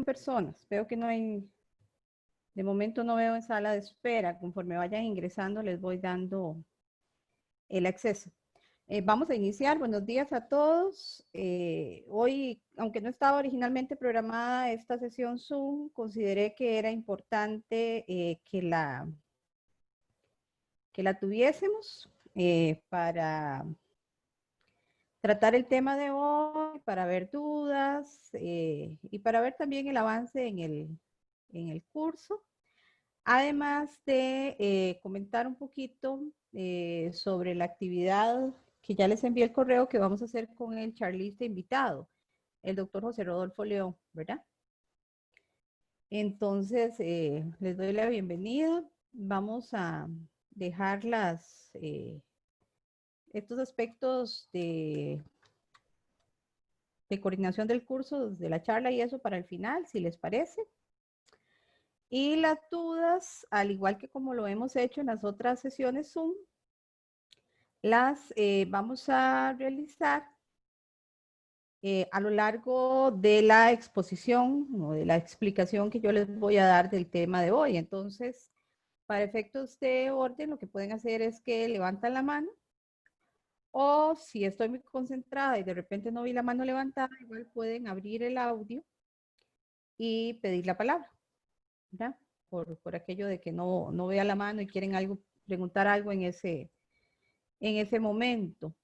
personas. Veo que no hay, de momento no veo en sala de espera. Conforme vayan ingresando les voy dando el acceso. Vamos a iniciar. Buenos días a todos. Hoy, aunque no estaba originalmente programada esta sesión Zoom, consideré que era importante que la tuviésemos para tratar el tema de hoy, para ver dudas y para ver también el avance en el curso. Además de comentar un poquito sobre la actividad que ya les envié el correo que vamos a hacer con el charlista invitado, el doctor José Rodolfo León, ¿verdad? Entonces, les doy la bienvenida. Vamos a dejar estos aspectos de coordinación del curso, de la charla y eso para el final, si les parece. Y las dudas, al igual que como lo hemos hecho en las otras sesiones Zoom, las vamos a realizar a lo largo de la exposición o de la explicación que yo les voy a dar del tema de hoy. Entonces, para efectos de orden, lo que pueden hacer es que levantan la mano o si estoy muy concentrada y de repente no vi la mano levantada, igual pueden abrir el audio y pedir la palabra, ¿verdad? Por aquello de que no vea la mano y quieren algo, preguntar algo en ese momento.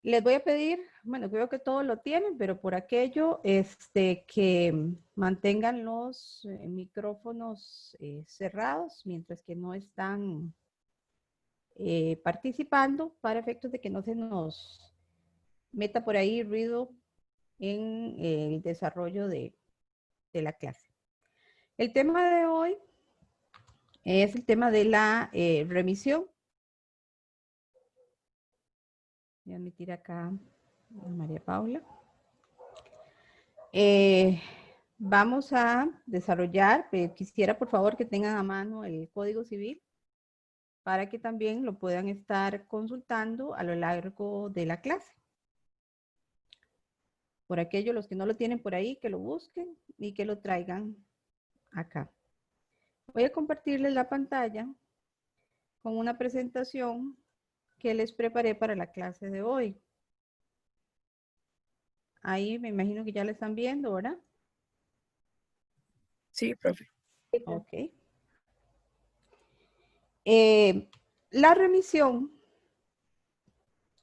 Les voy a pedir, bueno, creo que todos lo tienen, pero por aquello que mantengan los micrófonos cerrados mientras que no están participando para efectos de que no se nos meta por ahí ruido en el desarrollo de la clase. El tema de hoy es el tema de la remisión. Voy a admitir acá a María Paula. Vamos a desarrollar, quisiera por favor que tengan a mano el Código Civil para que también lo puedan estar consultando a lo largo de la clase. Por aquello, los que no lo tienen por ahí, que lo busquen y que lo traigan acá. Voy a compartirles la pantalla con una presentación que les preparé para la clase de hoy. Ahí me imagino que ya la están viendo, ¿verdad? Sí, profe. Ok. La remisión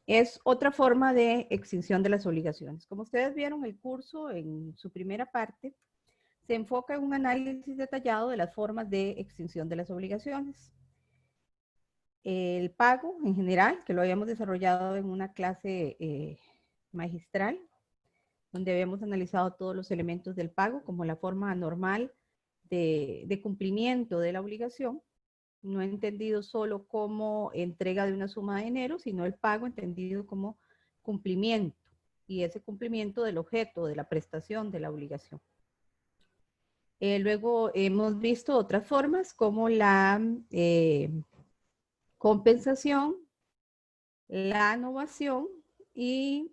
es otra forma de extinción de las obligaciones. Como ustedes vieron, el curso en su primera parte se enfoca en un análisis detallado de las formas de extinción de las obligaciones. El pago en general, que lo habíamos desarrollado en una clase magistral, donde habíamos analizado todos los elementos del pago, como la forma normal de cumplimiento de la obligación, no entendido solo como entrega de una suma de dinero, sino el pago entendido como cumplimiento, y ese cumplimiento del objeto, de la prestación de la obligación. Luego hemos visto otras formas como la compensación, la novación y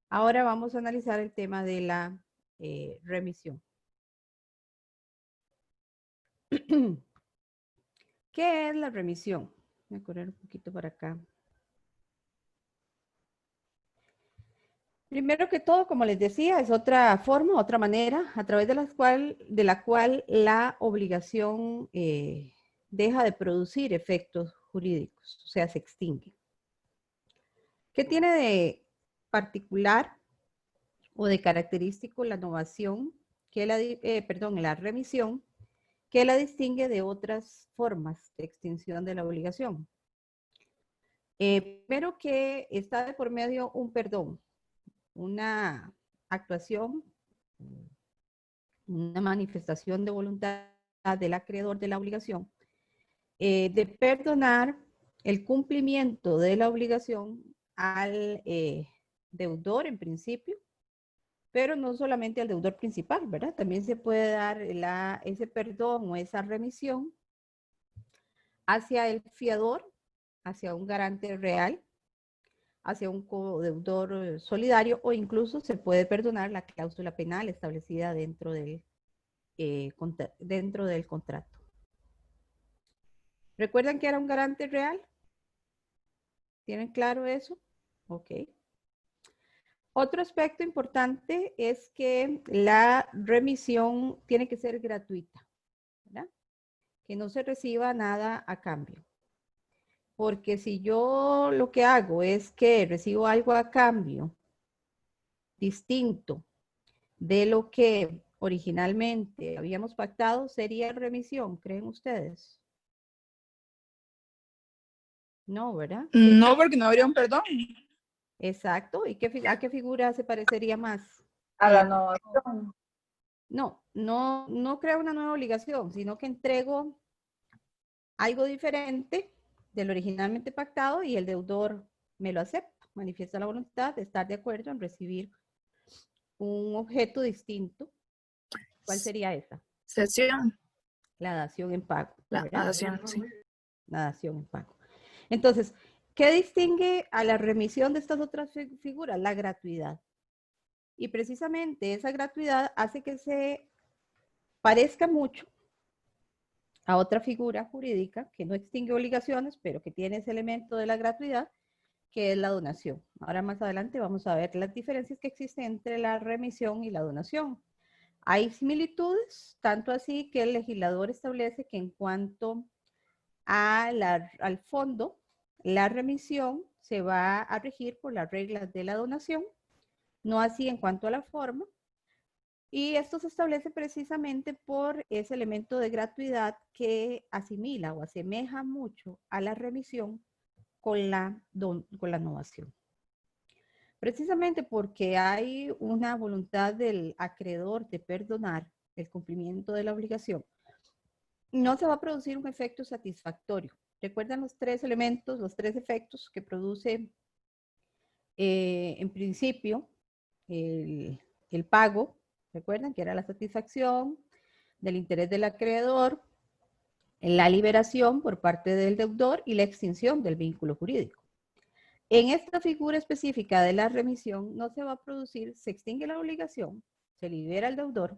ahora vamos a analizar el tema de la remisión. ¿Qué es la remisión? Voy a correr un poquito para acá. Primero que todo, como les decía, es otra forma, otra manera a través de la cual la obligación deja de producir efectos jurídicos, o sea, se extingue. ¿Qué tiene de particular o de característico la novación, la remisión, que la distingue de otras formas de extinción de la obligación? Primero que está de por medio un perdón, una actuación, una manifestación de voluntad del acreedor de la obligación, de perdonar el cumplimiento de la obligación al deudor en principio, pero no solamente al deudor principal, ¿verdad? También se puede dar ese perdón o esa remisión hacia el fiador, hacia un garante real, hacia un codeudor solidario, o incluso se puede perdonar la cláusula penal establecida dentro del contrato. ¿Recuerdan que era un garante real? ¿Tienen claro eso? Ok. Otro aspecto importante es que la remisión tiene que ser gratuita, ¿verdad? Que no se reciba nada a cambio. Porque si yo lo que hago es que recibo algo a cambio distinto de lo que originalmente habíamos pactado, sería remisión, ¿creen ustedes? No, ¿verdad? No, porque no habría un perdón. Exacto. ¿Y a qué figura se parecería más? A la novación. No creo una nueva obligación, sino que entrego algo diferente de lo originalmente pactado y el deudor me lo acepta, manifiesta la voluntad de estar de acuerdo en recibir un objeto distinto. ¿Cuál sería esa? Cesión. La dación en pago. La ¿verdad? dación, sí. La dación en pago. Entonces, ¿qué distingue a la remisión de estas otras figuras? La gratuidad. Y precisamente esa gratuidad hace que se parezca mucho a otra figura jurídica que no extingue obligaciones, pero que tiene ese elemento de la gratuidad, que es la donación. Ahora más adelante vamos a ver las diferencias que existen entre la remisión y la donación. Hay similitudes, tanto así que el legislador establece que en cuanto al fondo, la remisión se va a regir por las reglas de la donación, no así en cuanto a la forma. Y esto se establece precisamente por ese elemento de gratuidad que asimila o asemeja mucho a la remisión con la novación. Precisamente porque hay una voluntad del acreedor de perdonar el cumplimiento de la obligación, no se va a producir un efecto satisfactorio. ¿Recuerdan los tres elementos, los tres efectos que produce en principio el pago? ¿Recuerdan que era la satisfacción del interés del acreedor, la liberación por parte del deudor y la extinción del vínculo jurídico? En esta figura específica de la remisión no se va a producir, se extingue la obligación, se libera el deudor,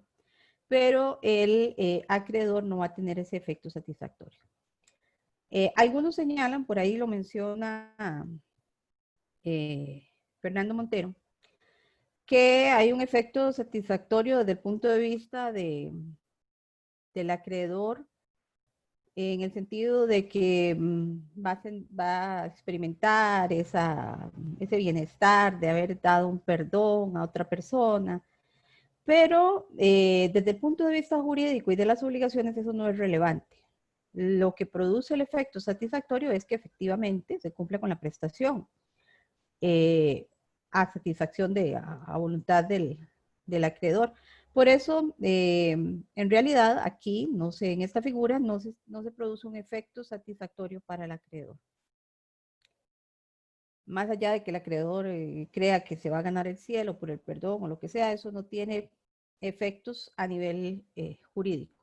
pero el acreedor no va a tener ese efecto satisfactorio. Algunos señalan, por ahí lo menciona Fernando Montero, que hay un efecto satisfactorio desde el punto de vista del acreedor, en el sentido de que va a experimentar ese bienestar de haber dado un perdón a otra persona, pero desde el punto de vista jurídico y de las obligaciones eso no es relevante. Lo que produce el efecto satisfactorio es que efectivamente se cumple con la prestación a satisfacción a voluntad del acreedor. Por eso, en realidad, aquí, no sé, en esta figura no se produce un efecto satisfactorio para el acreedor. Más allá de que el acreedor crea que se va a ganar el cielo por el perdón o lo que sea, eso no tiene efectos a nivel jurídico.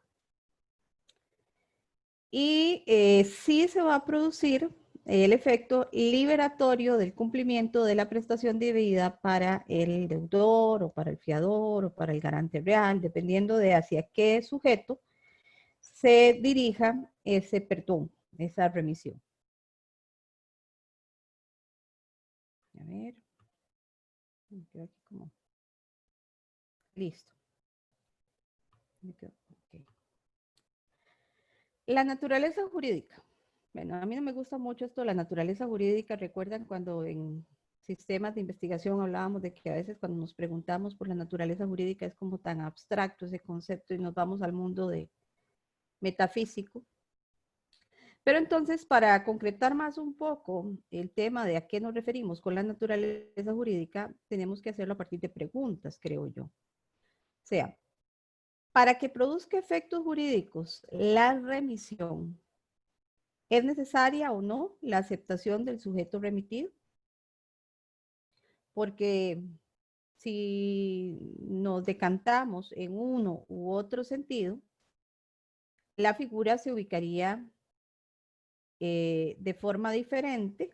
Y sí se va a producir el efecto liberatorio del cumplimiento de la prestación debida para el deudor o para el fiador o para el garante real, dependiendo de hacia qué sujeto se dirija ese perdón, esa remisión. A ver. Listo. Okay. La naturaleza jurídica. Bueno, a mí no me gusta mucho esto, la naturaleza jurídica. ¿Recuerdan cuando en sistemas de investigación hablábamos de que a veces cuando nos preguntamos por la naturaleza jurídica es como tan abstracto ese concepto y nos vamos al mundo de metafísico? Pero entonces, para concretar más un poco el tema de a qué nos referimos con la naturaleza jurídica, tenemos que hacerlo a partir de preguntas, creo yo. O sea, para que produzca efectos jurídicos la remisión, ¿es necesaria o no la aceptación del sujeto remitido? Porque si nos decantamos en uno u otro sentido, la figura se ubicaría de forma diferente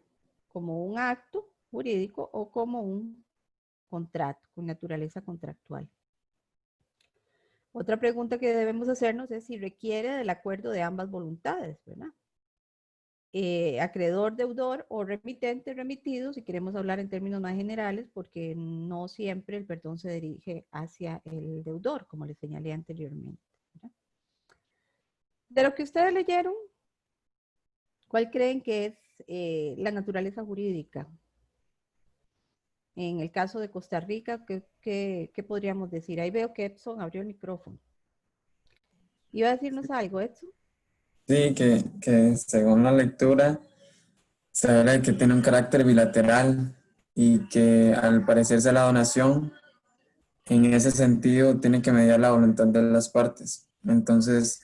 como un acto jurídico o como un contrato con naturaleza contractual. Otra pregunta que debemos hacernos es si requiere del acuerdo de ambas voluntades, ¿verdad? Acreedor, deudor o remitente, remitido, si queremos hablar en términos más generales, porque no siempre el perdón se dirige hacia el deudor, como les señalé anteriormente, ¿verdad? De lo que ustedes leyeron, ¿cuál creen que es la naturaleza jurídica? En el caso de Costa Rica, ¿qué podríamos decir? Ahí veo que Edson abrió el micrófono. ¿Iba a decirnos algo, Edson? Sí, que según la lectura se habla de que tiene un carácter bilateral y que al parecerse la donación, en ese sentido, tiene que mediar la voluntad de las partes. Entonces,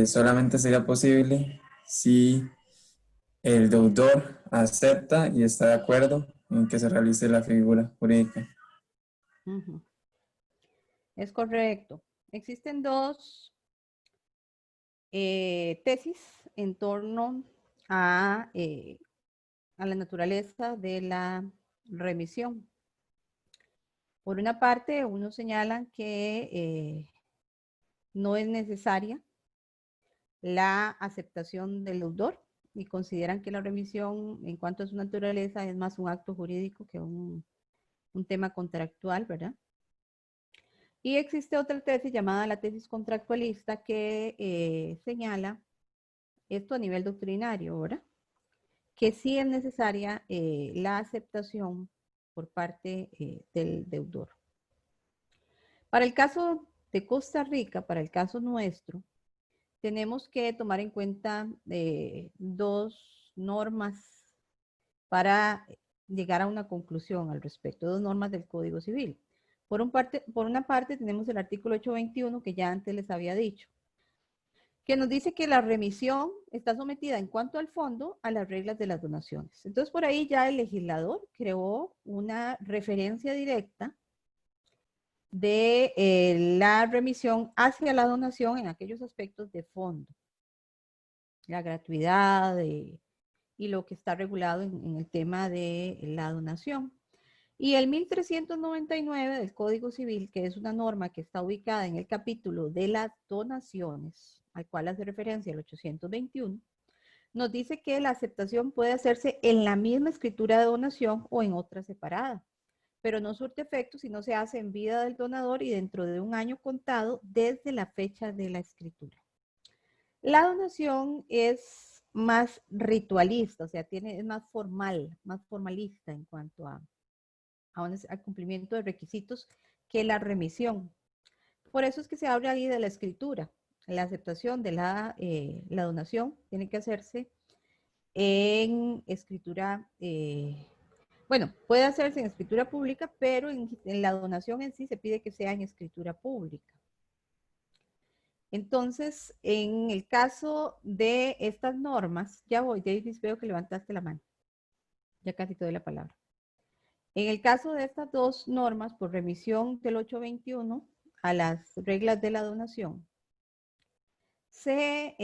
solamente sería posible si el deudor acepta y está de acuerdo en que se realice la figura jurídica. Uh-huh. Es correcto. Existen dos tesis en torno a la naturaleza de la remisión. Por una parte, unos señalan que no es necesaria la aceptación del deudor y consideran que la remisión, en cuanto a su naturaleza, es más un acto jurídico que un tema contractual, ¿verdad? Y existe otra tesis llamada la tesis contractualista que señala esto a nivel doctrinario, ¿verdad? Que sí es necesaria la aceptación por parte del deudor. Para el caso de Costa Rica, para el caso nuestro, tenemos que tomar en cuenta dos normas para llegar a una conclusión al respecto, dos normas del Código Civil. Por una parte tenemos el artículo 821 que ya antes les había dicho, que nos dice que la remisión está sometida en cuanto al fondo a las reglas de las donaciones. Entonces por ahí ya el legislador creó una referencia directa de la remisión hacia la donación en aquellos aspectos de fondo, la gratuidad y lo que está regulado en el tema de la donación. Y el 1399 del Código Civil, que es una norma que está ubicada en el capítulo de las donaciones, al cual hace referencia el 821, nos dice que la aceptación puede hacerse en la misma escritura de donación o en otra separada, pero no surte efecto si no se hace en vida del donador y dentro de un año contado desde la fecha de la escritura. La donación es más ritualista, o sea, es más formal, más formalista en cuanto al cumplimiento de requisitos que la remisión. Por eso es que se habla ahí de la escritura. La aceptación de la donación tiene que hacerse en escritura, bueno, puede hacerse en escritura pública, pero en la donación en sí se pide que sea en escritura pública. Entonces, en el caso de estas normas, ya voy, Davis, veo que levantaste la mano. Ya casi te doy la palabra. En el caso de estas dos normas, por remisión del 821 a las reglas de la donación, se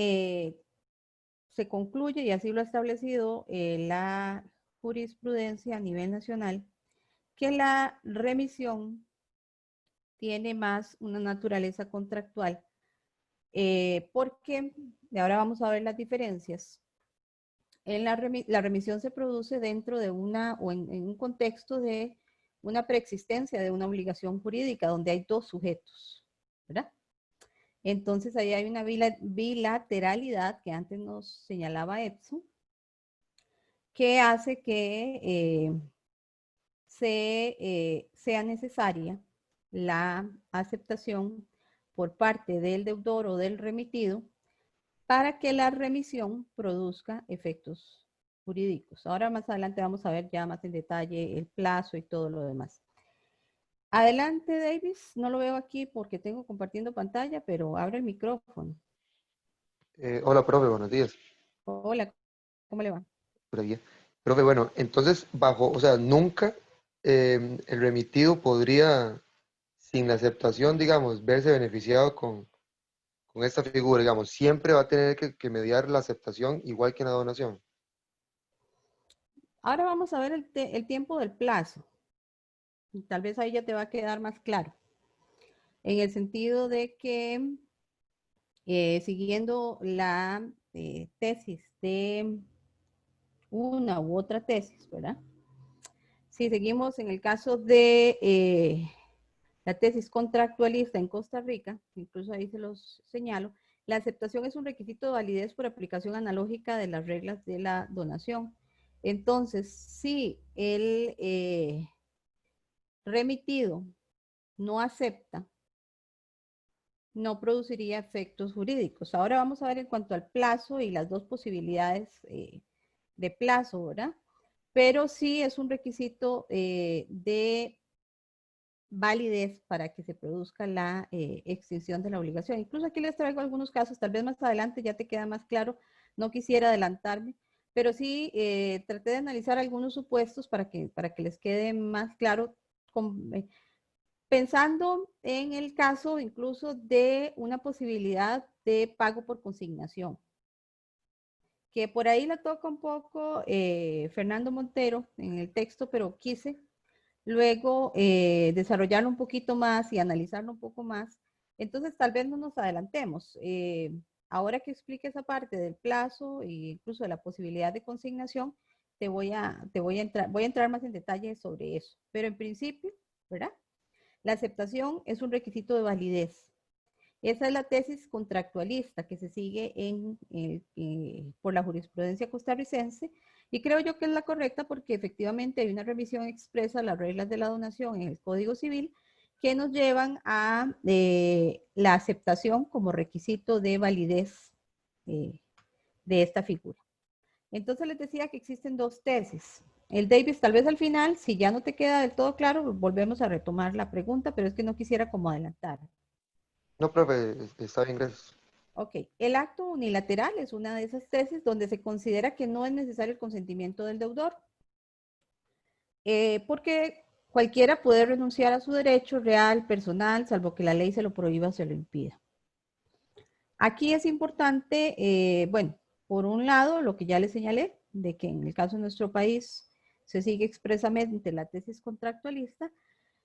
concluye, y así lo ha establecido la jurisprudencia a nivel nacional, que la remisión tiene más una naturaleza contractual, porque, y ahora vamos a ver las diferencias. La remisión se produce dentro de en un contexto de una preexistencia de una obligación jurídica donde hay dos sujetos, ¿verdad? Entonces ahí hay una bilateralidad que antes nos señalaba Edson, que hace que sea necesaria la aceptación por parte del deudor o del remitido para que la remisión produzca efectos jurídicos. Ahora más adelante vamos a ver ya más en detalle el plazo y todo lo demás. Adelante, Davis. No lo veo aquí porque tengo compartiendo pantalla, pero abre el micrófono. Hola, profe, buenos días. Hola, ¿cómo le va? Por bien. Profe, bueno, entonces, o sea, nunca el remitido podría, sin la aceptación, digamos, verse beneficiado con esta figura, digamos, siempre va a tener que mediar la aceptación igual que en la donación. Ahora vamos a ver el tiempo del plazo. Tal vez ahí ya te va a quedar más claro. En el sentido de que, siguiendo la tesis de una u otra tesis, ¿verdad? Si seguimos en el caso de la tesis contractualista en Costa Rica, incluso ahí se los señalo, la aceptación es un requisito de validez por aplicación analógica de las reglas de la donación. Entonces, si el remitido no acepta, no produciría efectos jurídicos. Ahora vamos a ver en cuanto al plazo y las dos posibilidades de plazo, ¿verdad? Pero sí es un requisito de validez para que se produzca la extinción de la obligación. Incluso aquí les traigo algunos casos, tal vez más adelante ya te queda más claro, no quisiera adelantarme, pero sí traté de analizar algunos supuestos para que les quede más claro, pensando en el caso incluso de una posibilidad de pago por consignación, que por ahí la toca un poco Fernando Montero en el texto, pero quise luego desarrollarlo un poquito más y analizarlo un poco más. Entonces, tal vez no nos adelantemos. Ahora que explique esa parte del plazo e incluso de la posibilidad de consignación, voy a entrar más en detalle sobre eso. Pero en principio, ¿verdad? La aceptación es un requisito de validez. Esa es la tesis contractualista que se sigue por la jurisprudencia costarricense y creo yo que es la correcta porque efectivamente hay una revisión expresa a las reglas de la donación en el Código Civil que nos llevan a la aceptación como requisito de validez de esta figura. Entonces les decía que existen dos tesis. El Davis, tal vez al final, si ya no te queda del todo claro, volvemos a retomar la pregunta, pero es que no quisiera como adelantar. No, profe, está bien, gracias. Ok, el acto unilateral es una de esas tesis donde se considera que no es necesario el consentimiento del deudor, porque cualquiera puede renunciar a su derecho real, personal, salvo que la ley se lo prohíba o se lo impida. Aquí es importante, bueno, por un lado, lo que ya les señalé, de que en el caso de nuestro país se sigue expresamente la tesis contractualista,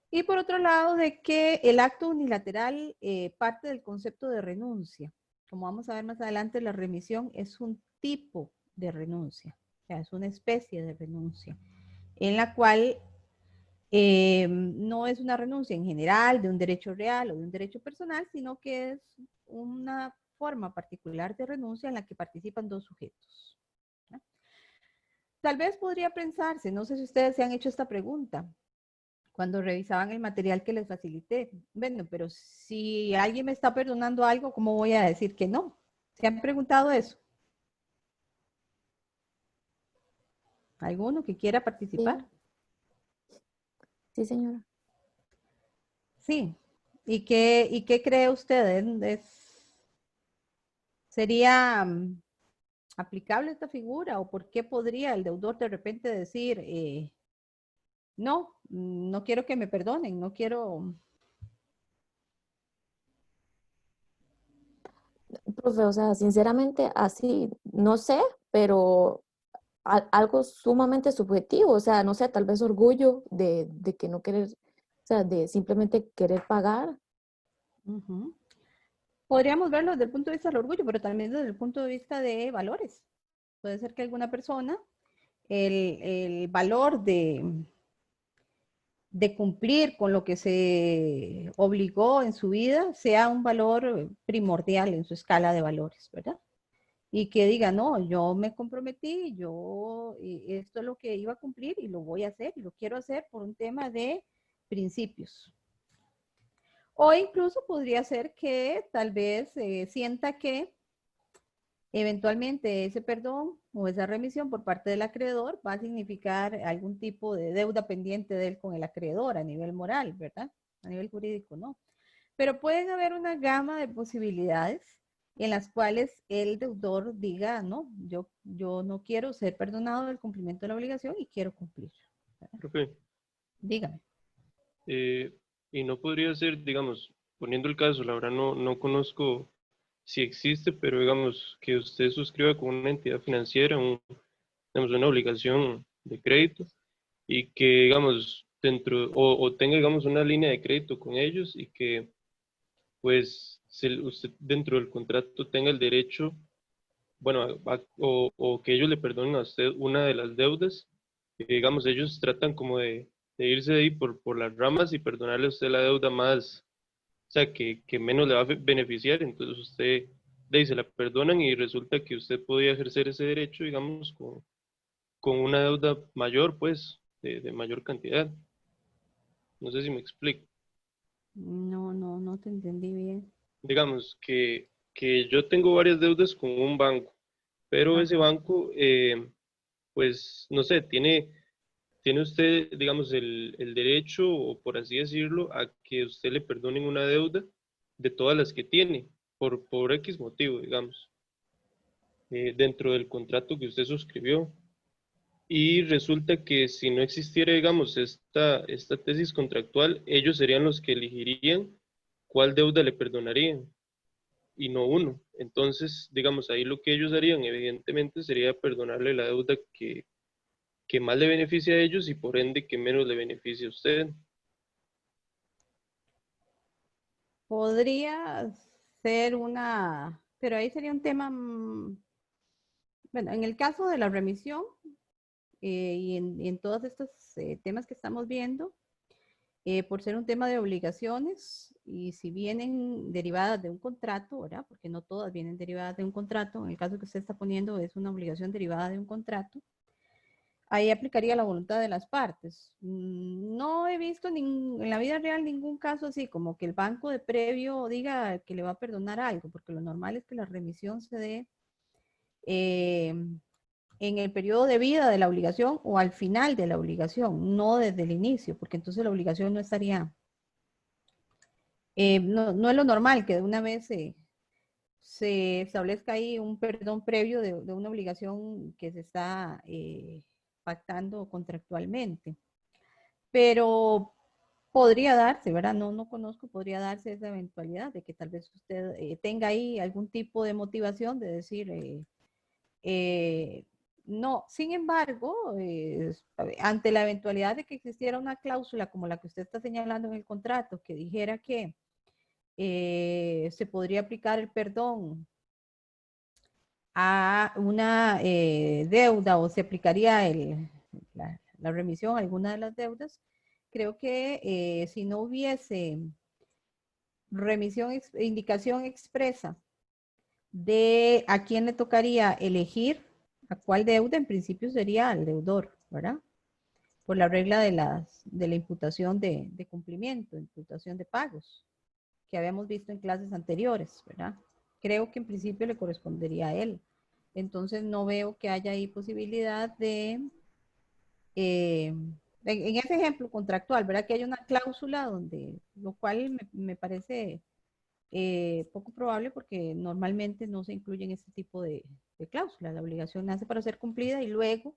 y por otro lado, de que el acto unilateral parte del concepto de renuncia. Como vamos a ver más adelante, la remisión es un tipo de renuncia, o sea, es una especie de renuncia, en la cual no es una renuncia en general de un derecho real o de un derecho personal, sino que es una forma particular de renuncia en la que participan dos sujetos. ¿No? Tal vez podría pensarse, no sé si ustedes se han hecho esta pregunta, cuando revisaban el material que les facilité. Bueno, pero si alguien me está perdonando algo, ¿cómo voy a decir que no? ¿Se han preguntado eso? ¿Alguno que quiera participar? Sí, sí, señora. Sí. ¿Y qué cree usted? ¿Sería aplicable esta figura? ¿O por qué podría el deudor de repente decir, no, no quiero que me perdonen, no quiero... Profe, o sea, sinceramente, así, no sé, pero algo sumamente subjetivo, o sea, no sé, tal vez orgullo de que no querer, o sea, de simplemente querer pagar. Ujú. Podríamos verlo desde el punto de vista del orgullo, pero también desde el punto de vista de valores. Puede ser que alguna persona, el valor de cumplir con lo que se obligó en su vida sea un valor primordial en su escala de valores, ¿verdad? Y que diga, no, yo me comprometí, esto es lo que iba a cumplir y lo voy a hacer y lo quiero hacer por un tema de principios. O incluso podría ser que tal vez sienta que eventualmente ese perdón o esa remisión por parte del acreedor va a significar algún tipo de deuda pendiente de él con el acreedor a nivel moral, ¿verdad? A nivel jurídico, ¿no? Pero pueden haber una gama de posibilidades en las cuales el deudor diga, no, yo no quiero ser perdonado del cumplimiento de la obligación y quiero cumplir. ¿Verdad? Profe, Dígame. y no podría ser, digamos, poniendo el caso, la verdad no conozco si existe, pero digamos que usted suscriba con una entidad financiera, digamos, una obligación de crédito y que, digamos, dentro, o tenga, digamos, una línea de crédito con ellos y que, pues, usted dentro del contrato tenga el derecho, bueno, o que ellos le perdonen a usted una de las deudas, que, digamos, ellos tratan como de irse de ahí por las ramas y perdonarle a usted la deuda más, o sea, que menos le va a beneficiar, entonces usted, de ahí se la perdonan y resulta que usted podía ejercer ese derecho, digamos, con una deuda mayor, pues, de mayor cantidad. No sé si me explico. No te entendí bien. Digamos que yo tengo varias deudas con un banco, pero ese Ajá. banco, pues, no sé, tiene usted, digamos, el derecho, o por así decirlo, a que usted le perdonen una deuda de todas las que tiene, por X motivo, digamos, dentro del contrato que usted suscribió. Y resulta que si no existiera, digamos, esta tesis contractual, ellos serían los que elegirían cuál deuda le perdonarían y no uno. Entonces, digamos, ahí lo que ellos harían, evidentemente, sería perdonarle la deuda que más le beneficia a ellos y por ende que menos le beneficia a usted. Podría ser una, pero ahí sería un tema, bueno, en el caso de la remisión y en todos estos temas que estamos viendo, por ser un tema de obligaciones y si vienen derivadas de un contrato, ¿verdad? Porque no todas vienen derivadas de un contrato, en el caso que usted está poniendo es una obligación derivada de un contrato, ahí aplicaría la voluntad de las partes. No he visto en la vida real ningún caso así, como que el banco de previo diga que le va a perdonar algo, porque lo normal es que la remisión se dé eh, en el periodo de vida de la obligación o al final de la obligación, no desde el inicio, porque entonces la obligación no estaría, no es lo normal que de una vez se establezca ahí un perdón previo de una obligación que se está pactando contractualmente. Pero podría darse, ¿verdad? No conozco, podría darse esa eventualidad de que tal vez usted tenga ahí algún tipo de motivación de decir, no, sin embargo, ante la eventualidad de que existiera una cláusula como la que usted está señalando en el contrato, que dijera que se podría aplicar el perdón a una deuda o se aplicaría la remisión a alguna de las deudas, creo que si no hubiese remisión, indicación expresa de a quién le tocaría elegir a cuál deuda, en principio sería al deudor, ¿verdad? Por la regla de la imputación de cumplimiento, imputación de pagos, que habíamos visto en clases anteriores, ¿verdad? Creo que en principio le correspondería a él. Entonces no veo que haya ahí posibilidad de, en ese ejemplo contractual, ¿verdad? Que haya una cláusula donde, lo cual me parece poco probable porque normalmente no se incluyen este tipo de cláusulas. La obligación nace para ser cumplida y luego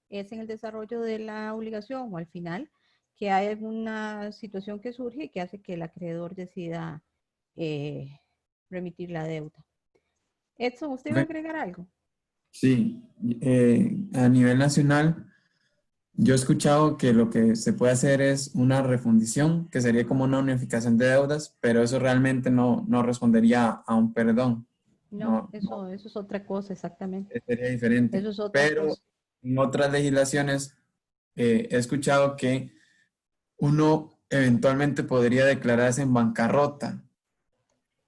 es en el desarrollo de la obligación o al final que hay alguna situación que surge y que hace que el acreedor decida eh, remitir la deuda. Edson, ¿usted iba a agregar algo? Sí, a nivel nacional, yo he escuchado que lo que se puede hacer es una refundición, que sería como una unificación de deudas, pero eso realmente no respondería a un perdón. No, No, eso es otra cosa, exactamente. sería diferente. Eso es otra Pero cosa. en otras legislaciones he escuchado que uno eventualmente podría declararse en bancarrota.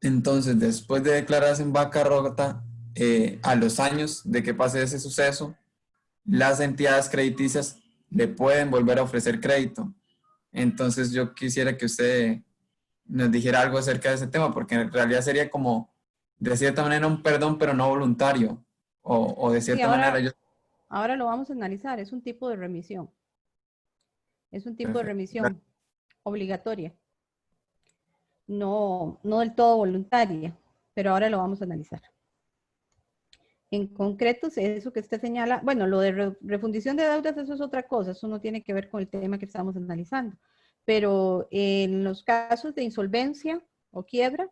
Entonces, después de declararse en bancarrota, a los años de que pase ese suceso, las entidades crediticias le pueden volver a ofrecer crédito. Entonces, yo quisiera que usted nos dijera algo acerca de ese tema, porque en realidad sería como, de cierta manera, un perdón, pero no voluntario. O de Sí, cierta manera, yo... ahora lo vamos a analizar. Es un tipo de remisión. Es un tipo de Perfecto. remisión obligatoria. No del todo voluntaria, pero ahora lo vamos a analizar. En concreto, eso que usted señala, bueno, lo de refundición de deudas, eso es otra cosa, eso no tiene que ver con el tema que estamos analizando. Pero en los casos de insolvencia o quiebra,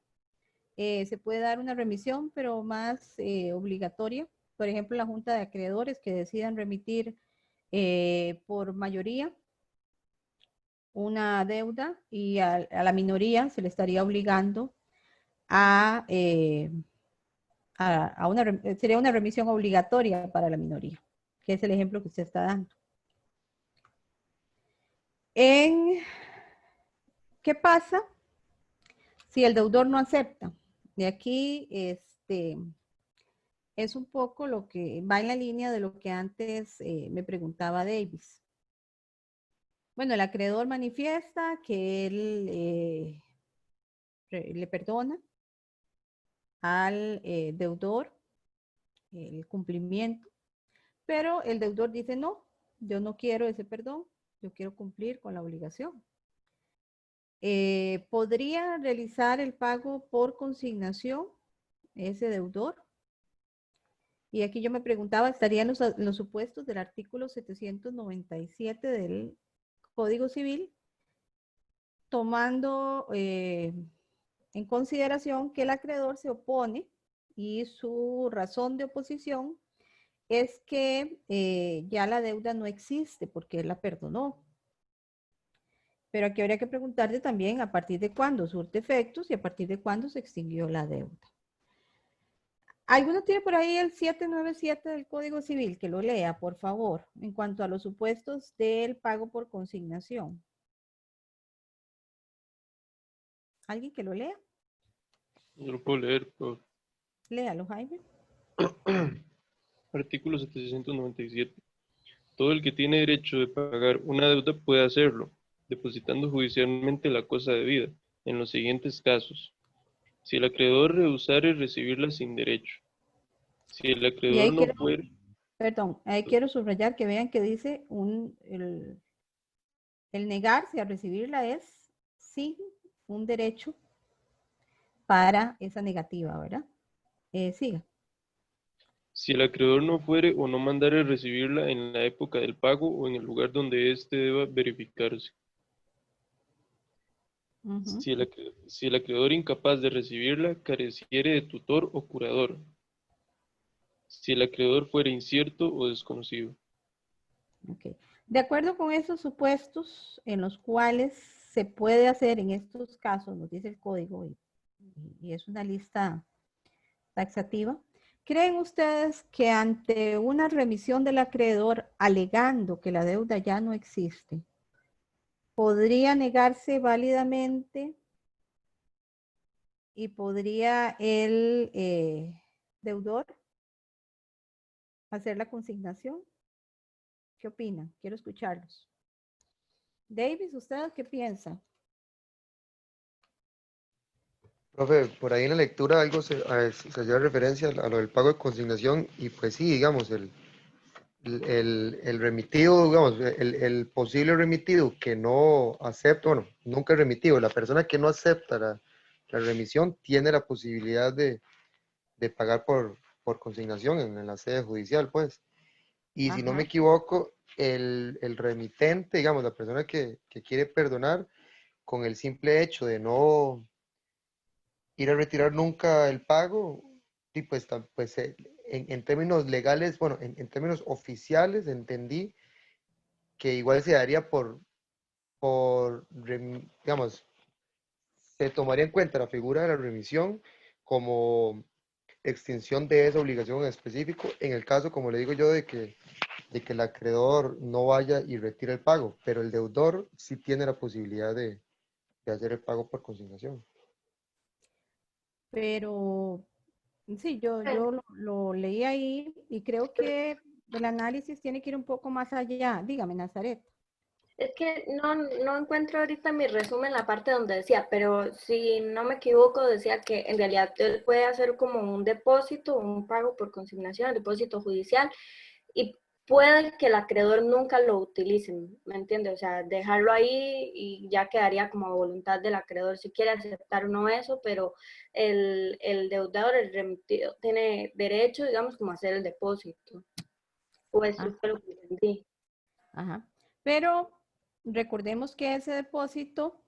se puede dar una remisión, pero más obligatoria. Por ejemplo, la Junta de Acreedores que decidan remitir por mayoría una deuda y a la minoría se le estaría obligando sería una remisión obligatoria para la minoría, que es el ejemplo que usted está dando. ¿Qué pasa si el deudor no acepta? De aquí es un poco lo que va en la línea de lo que antes me preguntaba Davis. Bueno, el acreedor manifiesta que él le perdona al deudor el cumplimiento, pero el deudor dice no, yo no quiero ese perdón, yo quiero cumplir con la obligación. ¿Podría realizar el pago por consignación ese deudor? Y aquí yo me preguntaba, ¿estarían los supuestos del artículo 797 del Código Civil, tomando en consideración que el acreedor se opone y su razón de oposición es que ya la deuda no existe porque él la perdonó? Pero aquí habría que preguntarle también a partir de cuándo surte efectos y a partir de cuándo se extinguió la deuda. ¿Alguno tiene por ahí el 797 del Código Civil? Que lo lea, por favor, en cuanto a los supuestos del pago por consignación. ¿Alguien que lo lea? Yo lo puedo leer, por Léalo, Jaime. artículo 797. Todo el que tiene derecho de pagar una deuda puede hacerlo, depositando judicialmente la cosa debida, en los siguientes casos. Si el acreedor rehusare recibirla sin derecho. Si el Y acreedor ahí no quiero, fuere, perdón, ahí quiero subrayar que vean que dice el negarse a recibirla es sin un derecho para esa negativa, ¿verdad? Siga. si el acreedor no fuere o no mandare recibirla en la época del pago o en el lugar donde éste deba verificarse. Ujú. Si el acreedor incapaz de recibirla careciere de tutor o curador. Si el acreedor fuera incierto o desconocido. Okay. De acuerdo con esos supuestos en los cuales se puede hacer en estos casos, nos dice el código, y es una lista taxativa, ¿creen ustedes que ante una remisión del acreedor alegando que la deuda ya no existe, podría negarse válidamente y podría el deudor hacer la consignación? ¿Qué opinan? Quiero escucharlos. Davis, ¿usted qué piensa? Profe, por ahí en la lectura algo se hacía referencia a lo del pago de consignación y pues sí, digamos, el remitido, digamos, el posible remitido que no acepta, bueno, nunca el remitido, la persona que no acepta la remisión tiene la posibilidad de pagar por consignación en la sede judicial, pues. Y si no me Ajá. equivoco, el remitente, digamos, la persona que quiere perdonar, con el simple hecho de no ir a retirar nunca el pago, y pues, pues en términos legales, bueno, en términos oficiales, entendí que igual se daría digamos, se tomaría en cuenta la figura de la remisión como extinción de esa obligación en específico, en el caso, como le digo yo, de que el acreedor no vaya y retire el pago, pero el deudor sí tiene la posibilidad de hacer el pago por consignación. Pero sí, yo lo leí ahí y creo que el análisis tiene que ir un poco más allá. Dígame, Nazaret. Es que no encuentro ahorita mi resumen la parte donde decía, pero si no me equivoco, decía que en realidad él puede hacer como un depósito, un pago por consignación, depósito judicial, y puede que el acreedor nunca lo utilice, ¿me entiende? O sea, dejarlo ahí y ya quedaría como a voluntad del acreedor si quiere aceptar o no eso, pero el deudor, el remitido, tiene derecho, digamos, como a hacer el depósito. Pues eso Ah, fue lo que entendí. ajá. Pero recordemos que ese depósito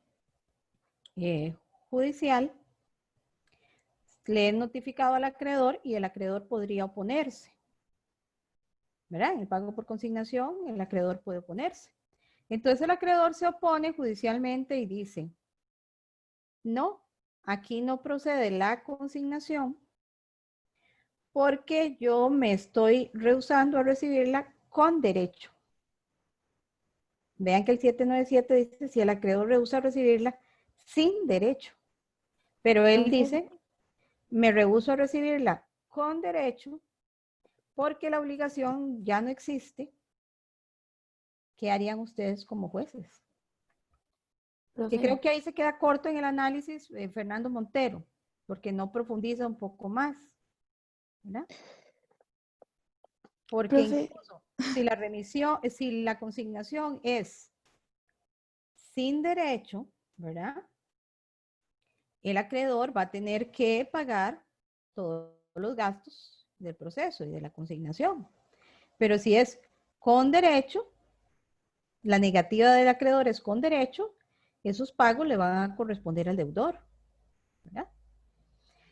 judicial le es notificado al acreedor y el acreedor podría oponerse. ¿verdad? En el pago por consignación, el acreedor puede oponerse. Entonces el acreedor se opone judicialmente y dice, no, aquí no procede la consignación porque yo me estoy rehusando a recibirla con derecho. Vean que el 797 dice si el acreedor rehúsa recibirla sin derecho. Pero él dice, me rehúso a recibirla con derecho porque la obligación ya no existe. ¿Qué harían ustedes como jueces? Que creo que ahí se queda corto en el análisis Fernando Montero, porque no profundiza un poco más, ¿verdad? Porque incluso si la remisión, si la consignación es sin derecho, ¿verdad? El acreedor va a tener que pagar todos los gastos del proceso y de la consignación. Pero si es con derecho, la negativa del acreedor es con derecho, esos pagos le van a corresponder al deudor, ¿verdad?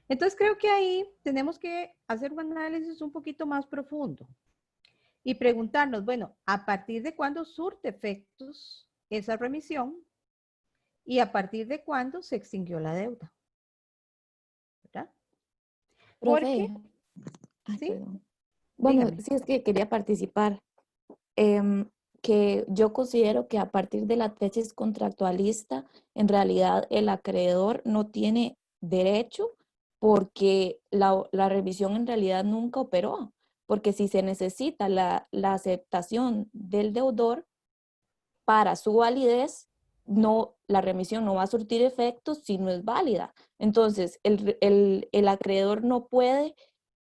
Entonces creo que ahí tenemos que hacer un análisis un poquito más profundo y preguntarnos, bueno, ¿a partir de cuándo surte efectos esa remisión y a partir de cuándo se extinguió la deuda? ¿Verdad? Profe, Porque, ¿sí? perdón. Bueno, Dígame. sí es que quería participar. Que yo considero que a partir de la tesis contractualista, en realidad el acreedor no tiene derecho porque la revisión en realidad nunca operó, porque si se necesita la aceptación del deudor para su validez, no, la remisión no va a surtir efectos si no es válida. Entonces, el acreedor no puede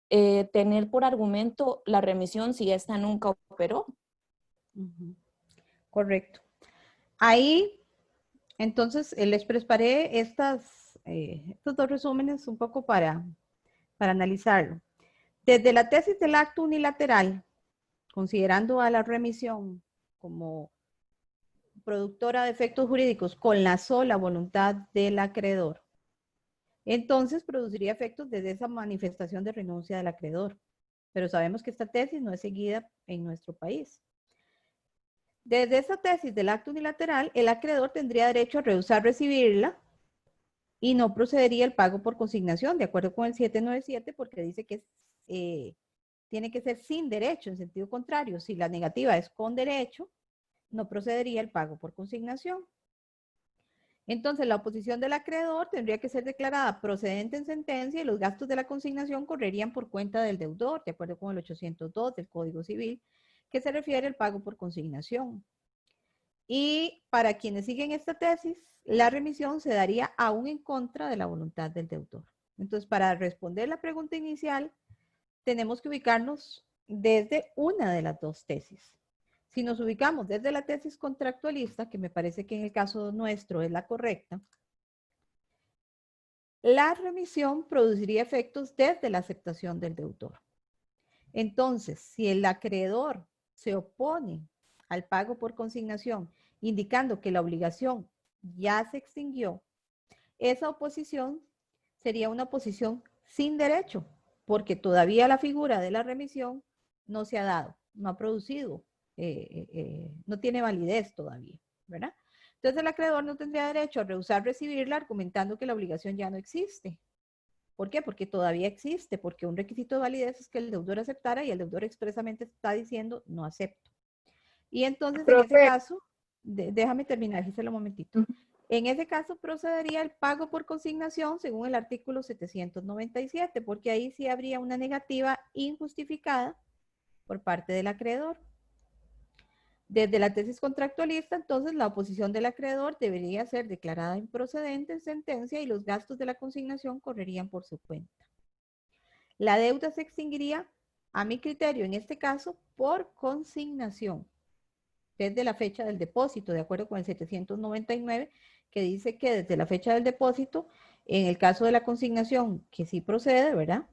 tener por argumento la remisión si esta nunca operó. Correcto. Ahí, entonces, les preparé estos dos resúmenes un poco para analizarlo. Desde la tesis del acto unilateral, considerando a la remisión como productora de efectos jurídicos con la sola voluntad del acreedor, entonces produciría efectos desde esa manifestación de renuncia del acreedor. Pero sabemos que esta tesis no es seguida en nuestro país. Desde esa tesis del acto unilateral, el acreedor tendría derecho a rehusar recibirla y no procedería el pago por consignación, de acuerdo con el 797, porque dice que tiene que ser sin derecho, en sentido contrario. Si la negativa es con derecho, no procedería el pago por consignación. Entonces, la oposición del acreedor tendría que ser declarada procedente en sentencia y los gastos de la consignación correrían por cuenta del deudor, de acuerdo con el 802 del Código Civil, que se refiere al pago por consignación. Y para quienes siguen esta tesis, la remisión se daría aún en contra de la voluntad del deudor. Entonces, para responder la pregunta inicial, tenemos que ubicarnos desde una de las dos tesis. Si nos ubicamos desde la tesis contractualista, que me parece que en el caso nuestro es la correcta, la remisión produciría efectos desde la aceptación del deudor. Entonces, si el acreedor se opone al pago por consignación, indicando que la obligación ya se extinguió, esa oposición sería una oposición sin derecho, porque todavía la figura de la remisión no se ha dado, no ha producido, no tiene validez todavía, ¿verdad? Entonces el acreedor no tendría derecho a rehusar recibirla argumentando que la obligación ya no existe. ¿Por qué? Porque todavía existe, porque un requisito de validez es que el deudor aceptara y el deudor expresamente está diciendo no acepto. Y entonces en ese caso, déjame terminar, Gisela, un momentito. En ese caso procedería el pago por consignación según el artículo 797, porque ahí sí habría una negativa injustificada por parte del acreedor. Desde la tesis contractualista, entonces, la oposición del acreedor debería ser declarada improcedente en sentencia y los gastos de la consignación correrían por su cuenta. La deuda se extinguiría, a mi criterio, en este caso, por consignación, desde la fecha del depósito, de acuerdo con el 799, que dice que desde la fecha del depósito, en el caso de la consignación, que sí procede, ¿verdad?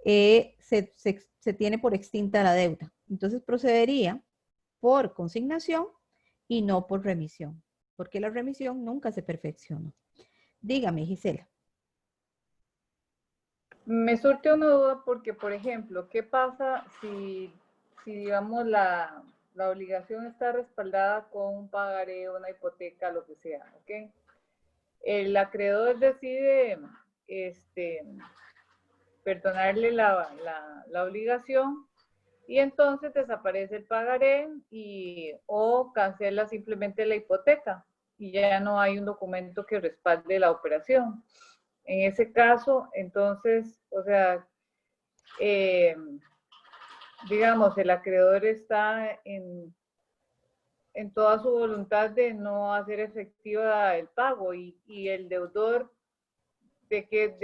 Se tiene por extinta la deuda. Entonces procedería por consignación y no por remisión, porque la remisión nunca se perfeccionó. Dígame, Gisela. Me surge una duda porque, por ejemplo, ¿qué pasa si digamos, la obligación está respaldada con un pagaré, una hipoteca, lo que sea, ¿ok? El acreedor decide perdonarle la obligación y entonces desaparece el pagaré o cancela simplemente la hipoteca y ya no hay un documento que respalde la operación. En ese caso, entonces, o sea, digamos, el acreedor está en toda su voluntad de no hacer efectiva el pago y el deudor de qué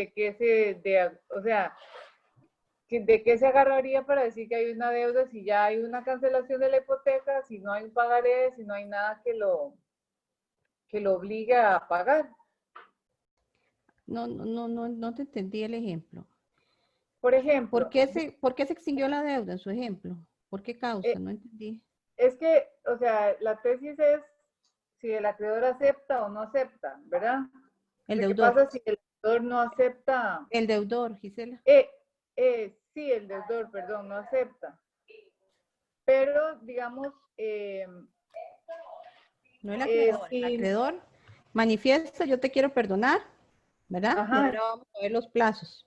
se agarraría para decir que hay una deuda si ya hay una cancelación de la hipoteca, si no hay un pagaré, si no hay nada que lo obliga a pagar. No te entendí el ejemplo. Por ejemplo, ¿Por qué se extinguió la deuda en su ejemplo? ¿Por qué causa? No entendí. Es que, o sea, la tesis es si el acreedor acepta o no acepta, ¿verdad? El ¿Qué deudor. pasa si el deudor no acepta? El deudor, Gisela. Sí, el deudor, perdón, no acepta. Pero, digamos, no el acreedor. El acreedor manifiesta, yo te quiero perdonar, ¿verdad? Ajá. Y ahora vamos a ver los plazos.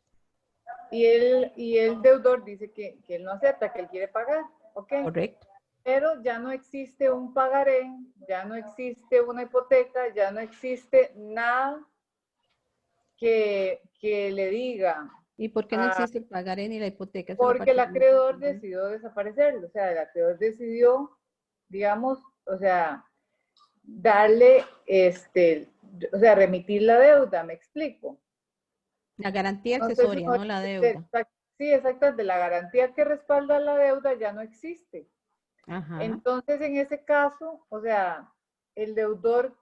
Y el deudor dice que él no acepta, que él quiere pagar, ¿ok? Correcto. Pero ya no existe un pagaré, ya no existe una hipoteca, ya no existe nada que le diga. ¿Y por qué no existe el pagaré ni la hipoteca? Porque el acreedor decidió desaparecerlo, o sea, el acreedor decidió, digamos, o sea, darle, o sea, remitir la deuda, ¿me explico? La garantía accesoria, no la deuda. Sí, exactamente, la garantía que respalda la deuda ya no existe. Ajá. Entonces, en ese caso, o sea, el deudor,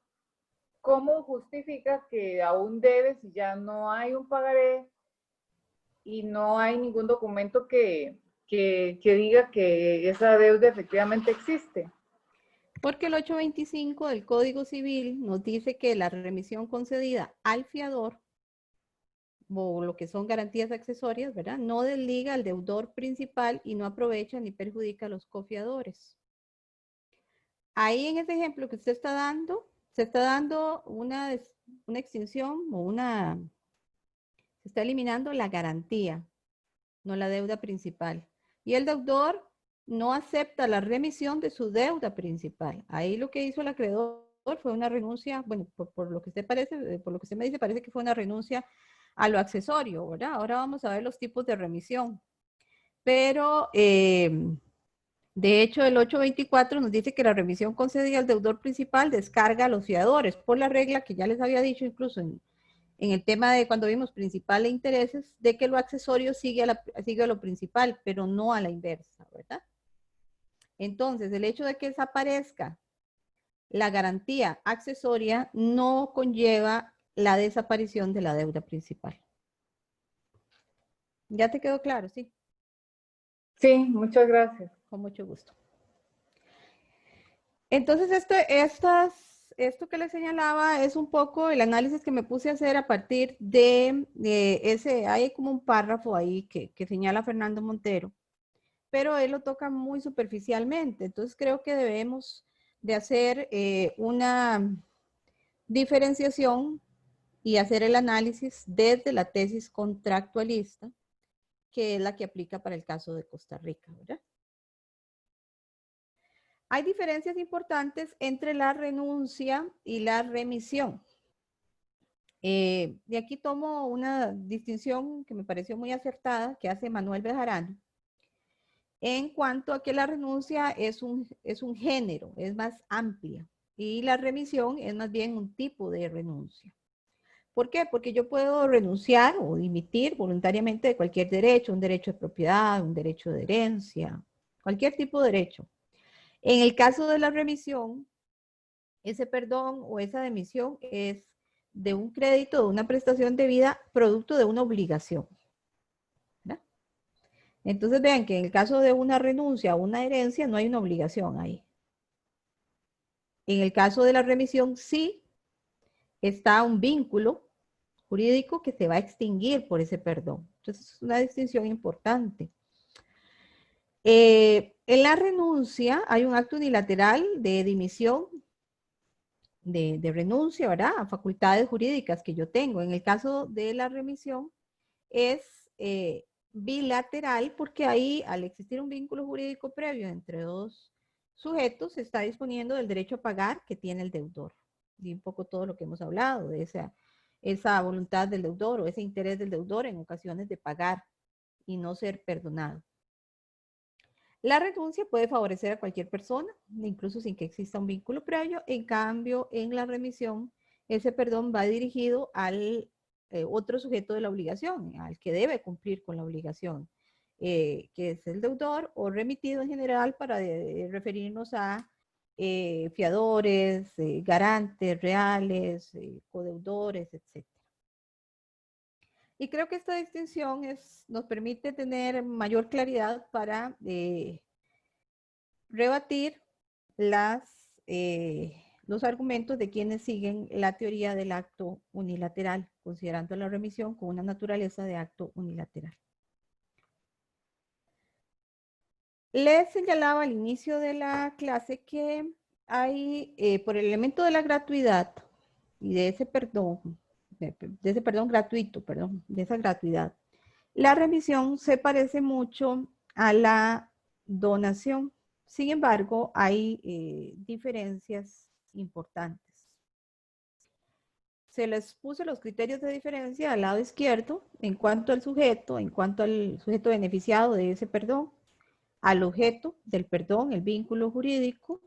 ¿cómo justifica que aún debe si ya no hay un pagaré y no hay ningún documento que diga que esa deuda efectivamente existe? Porque el 825 del Código Civil nos dice que la remisión concedida al fiador, o lo que son garantías accesorias, ¿verdad? No desliga al deudor principal y no aprovecha ni perjudica a los cofiadores. Ahí en ese ejemplo que usted está dando, se está dando una extinción o se está eliminando la garantía, no la deuda principal. Y el deudor no acepta la remisión de su deuda principal. Ahí lo que hizo el acreedor fue una renuncia, bueno, por lo que usted me dice, parece que fue una renuncia a lo accesorio, ¿verdad? Ahora vamos a ver los tipos de remisión. Pero, de hecho, el 824 nos dice que la remisión concedida al deudor principal descarga a los fiadores, por la regla que ya les había dicho incluso en el tema de cuando vimos principal e intereses, de que lo accesorio sigue a lo principal, pero no a la inversa, ¿verdad? Entonces, el hecho de que desaparezca la garantía accesoria no conlleva la desaparición de la deuda principal. ¿Ya te quedó claro? Sí. Sí, muchas gracias. Con mucho gusto. Entonces, esto que les señalaba es un poco el análisis que me puse a hacer a partir de ese, hay como un párrafo ahí que señala Fernando Montero, pero él lo toca muy superficialmente. Entonces, creo que debemos de hacer una diferenciación y hacer el análisis desde la tesis contractualista, que es la que aplica para el caso de Costa Rica, ¿verdad? Hay diferencias importantes entre la renuncia y la remisión. Y aquí tomo una distinción que me pareció muy acertada, que hace Manuel Bejarano, en cuanto a que la renuncia es un género, es más amplia, y la remisión es más bien un tipo de renuncia. ¿Por qué? Porque yo puedo renunciar o dimitir voluntariamente de cualquier derecho, un derecho de propiedad, un derecho de herencia, cualquier tipo de derecho. En el caso de la remisión, ese perdón o esa demisión es de un crédito, de una prestación debida, producto de una obligación. ¿Verdad? Entonces vean que en el caso de una renuncia o una herencia no hay una obligación ahí. En el caso de la remisión sí está un vínculo jurídico que se va a extinguir por ese perdón. Entonces es una distinción importante. En la renuncia hay un acto unilateral de dimisión, de renuncia, ¿verdad? A facultades jurídicas que yo tengo. En el caso de la remisión es bilateral porque ahí, al existir un vínculo jurídico previo entre dos sujetos, se está disponiendo del derecho a pagar que tiene el deudor. Y un poco todo lo que hemos hablado, de esa voluntad del deudor o ese interés del deudor en ocasiones de pagar y no ser perdonado. La renuncia puede favorecer a cualquier persona, incluso sin que exista un vínculo previo. En cambio, en la remisión, ese perdón va dirigido al otro sujeto de la obligación, al que debe cumplir con la obligación, que es el deudor o remitido en general para referirnos a fiadores, garantes reales, codeudores, etc. Y creo que esta distinción nos permite tener mayor claridad para rebatir los argumentos de quienes siguen la teoría del acto unilateral, considerando la remisión con una naturaleza de acto unilateral. Les señalaba al inicio de la clase que hay, por el elemento de la gratuidad y de ese perdón, gratuito, de esa gratuidad, la remisión se parece mucho a la donación. Sin embargo, hay diferencias importantes. Se les puse los criterios de diferencia al lado izquierdo en cuanto al sujeto beneficiado de ese perdón, al objeto del perdón, el vínculo jurídico,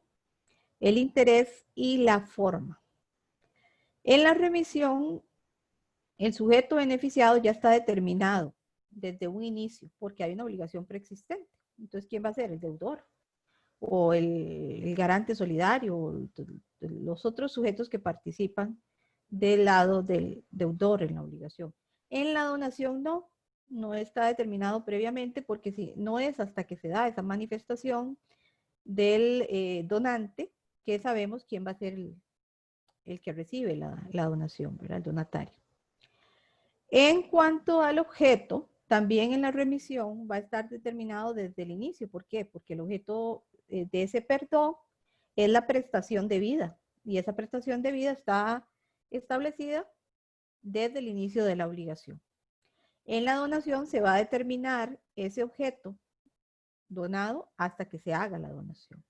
el interés y la forma. En la remisión, el sujeto beneficiado ya está determinado desde un inicio porque hay una obligación preexistente. Entonces, ¿quién va a ser? El deudor o el garante solidario, o los otros sujetos que participan del lado del deudor en la obligación. En la donación no está determinado previamente porque si, no es hasta que se da esa manifestación del donante que sabemos quién va a ser el que recibe la donación, ¿verdad? El donatario. En cuanto al objeto, también en la remisión va a estar determinado desde el inicio. ¿Por qué? Porque el objeto de ese perdón es la prestación de vida y esa prestación de vida está establecida desde el inicio de la obligación. En la donación se va a determinar ese objeto donado hasta que se haga la donación.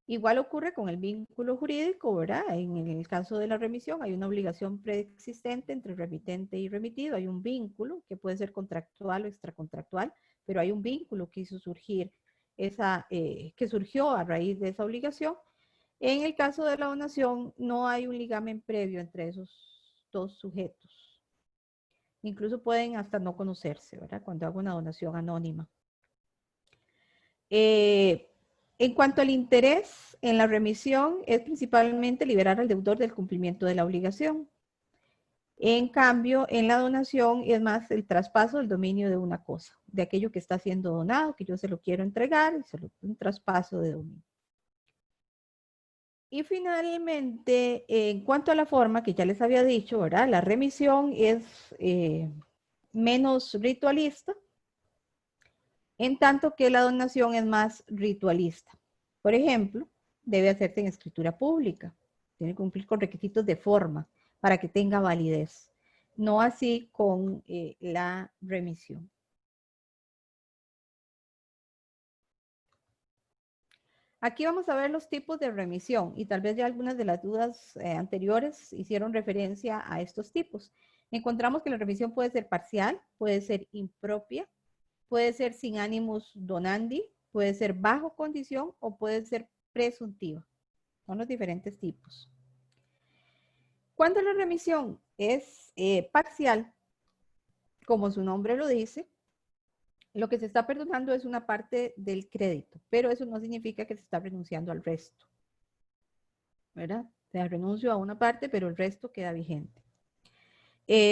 Igual ocurre con el vínculo jurídico, ¿verdad? En el caso de la remisión hay una obligación preexistente entre remitente y remitido. Hay un vínculo que puede ser contractual o extracontractual, pero hay un vínculo que hizo surgir que surgió a raíz de esa obligación. En el caso de la donación no hay un ligamen previo entre esos dos sujetos. Incluso pueden hasta no conocerse, ¿verdad? Cuando hago una donación anónima. En cuanto al interés en la remisión, es principalmente liberar al deudor del cumplimiento de la obligación. En cambio, en la donación es más el traspaso del dominio de una cosa, de aquello que está siendo donado, que yo se lo quiero entregar, un traspaso de dominio. Y finalmente, en cuanto a la forma, que ya les había dicho, ¿verdad? La remisión es menos ritualista, en tanto que la donación es más ritualista. Por ejemplo, debe hacerse en escritura pública, tiene que cumplir con requisitos de forma para que tenga validez, no así con la remisión. Aquí vamos a ver los tipos de remisión y tal vez ya algunas de las dudas anteriores hicieron referencia a estos tipos. Encontramos que la remisión puede ser parcial, puede ser impropia, puede ser sin ánimos donandi, puede ser bajo condición o puede ser presuntiva. Son los diferentes tipos. Cuando la remisión es parcial, como su nombre lo dice, lo que se está perdonando es una parte del crédito, pero eso no significa que se está renunciando al resto, ¿verdad? O sea, renuncio a una parte, pero el resto queda vigente.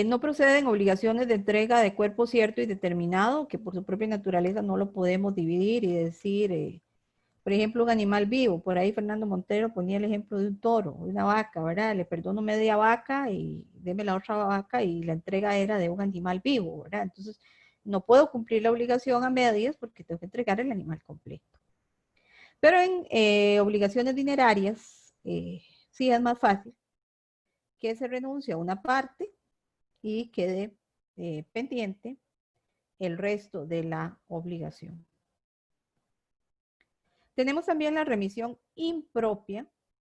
No proceden obligaciones de entrega de cuerpo cierto y determinado, que por su propia naturaleza no lo podemos dividir y decir, por ejemplo, un animal vivo. Por ahí Fernando Montero ponía el ejemplo de un toro, de una vaca, ¿verdad? Le perdono media vaca y deme la otra vaca y la entrega era de un animal vivo, ¿verdad? Entonces, no puedo cumplir la obligación a medias porque tengo que entregar el animal completo. Pero en obligaciones dinerarias, sí es más fácil que se renuncie a una parte y quede pendiente el resto de la obligación. Tenemos también la remisión impropia,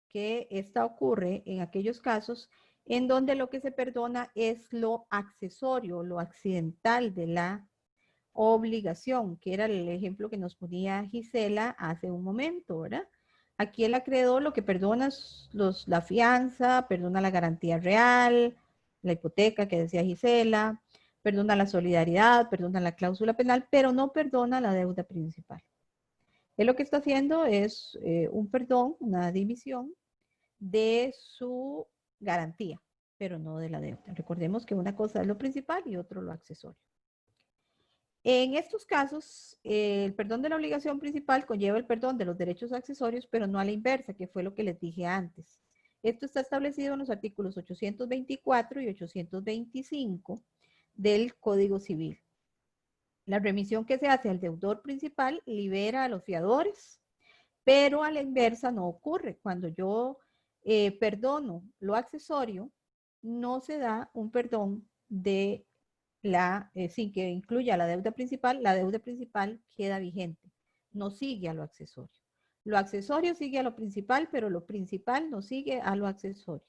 que esta ocurre en aquellos casos en donde lo que se perdona es lo accesorio, lo accidental de la obligación, que era el ejemplo que nos ponía Gisela hace un momento, ¿verdad? Aquí el acreedor lo que perdona es la fianza, perdona la garantía real, la hipoteca que decía Gisela, perdona la solidaridad, perdona la cláusula penal, pero no perdona la deuda principal. Él lo que está haciendo es un perdón, una dimisión de su garantía, pero no de la deuda. Recordemos que una cosa es lo principal y otro lo accesorio. En estos casos, el perdón de la obligación principal conlleva el perdón de los derechos accesorios, pero no a la inversa, que fue lo que les dije antes. Esto está establecido en los artículos 824 y 825 del Código Civil. La remisión que se hace al deudor principal libera a los fiadores, pero a la inversa no ocurre. Cuando yo perdono lo accesorio, no se da un perdón de sin que incluya la deuda principal queda vigente, no sigue a lo accesorio. Lo accesorio sigue a lo principal, pero lo principal no sigue a lo accesorio.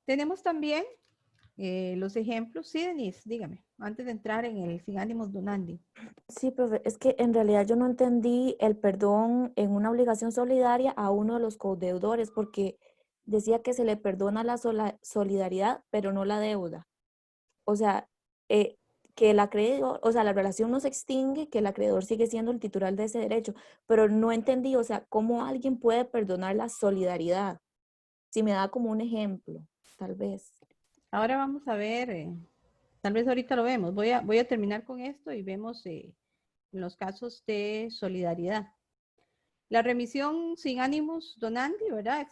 Tenemos también los ejemplos. Sí, Denise, dígame, antes de entrar en el sin ánimos donandi. Sí, profe, es que en realidad yo no entendí el perdón en una obligación solidaria a uno de los codeudores, porque decía que se le perdona la solidaridad, pero no la deuda. O sea, que el acreedor, o sea, la relación no se extingue, que el acreedor sigue siendo el titular de ese derecho, pero no entendí, o sea, cómo alguien puede perdonar la solidaridad. Si me da como un ejemplo, tal vez. Ahora vamos a ver, tal vez ahorita lo vemos. Voy a terminar con esto y vemos los casos de solidaridad. La remisión sin ánimos donandi, ¿verdad?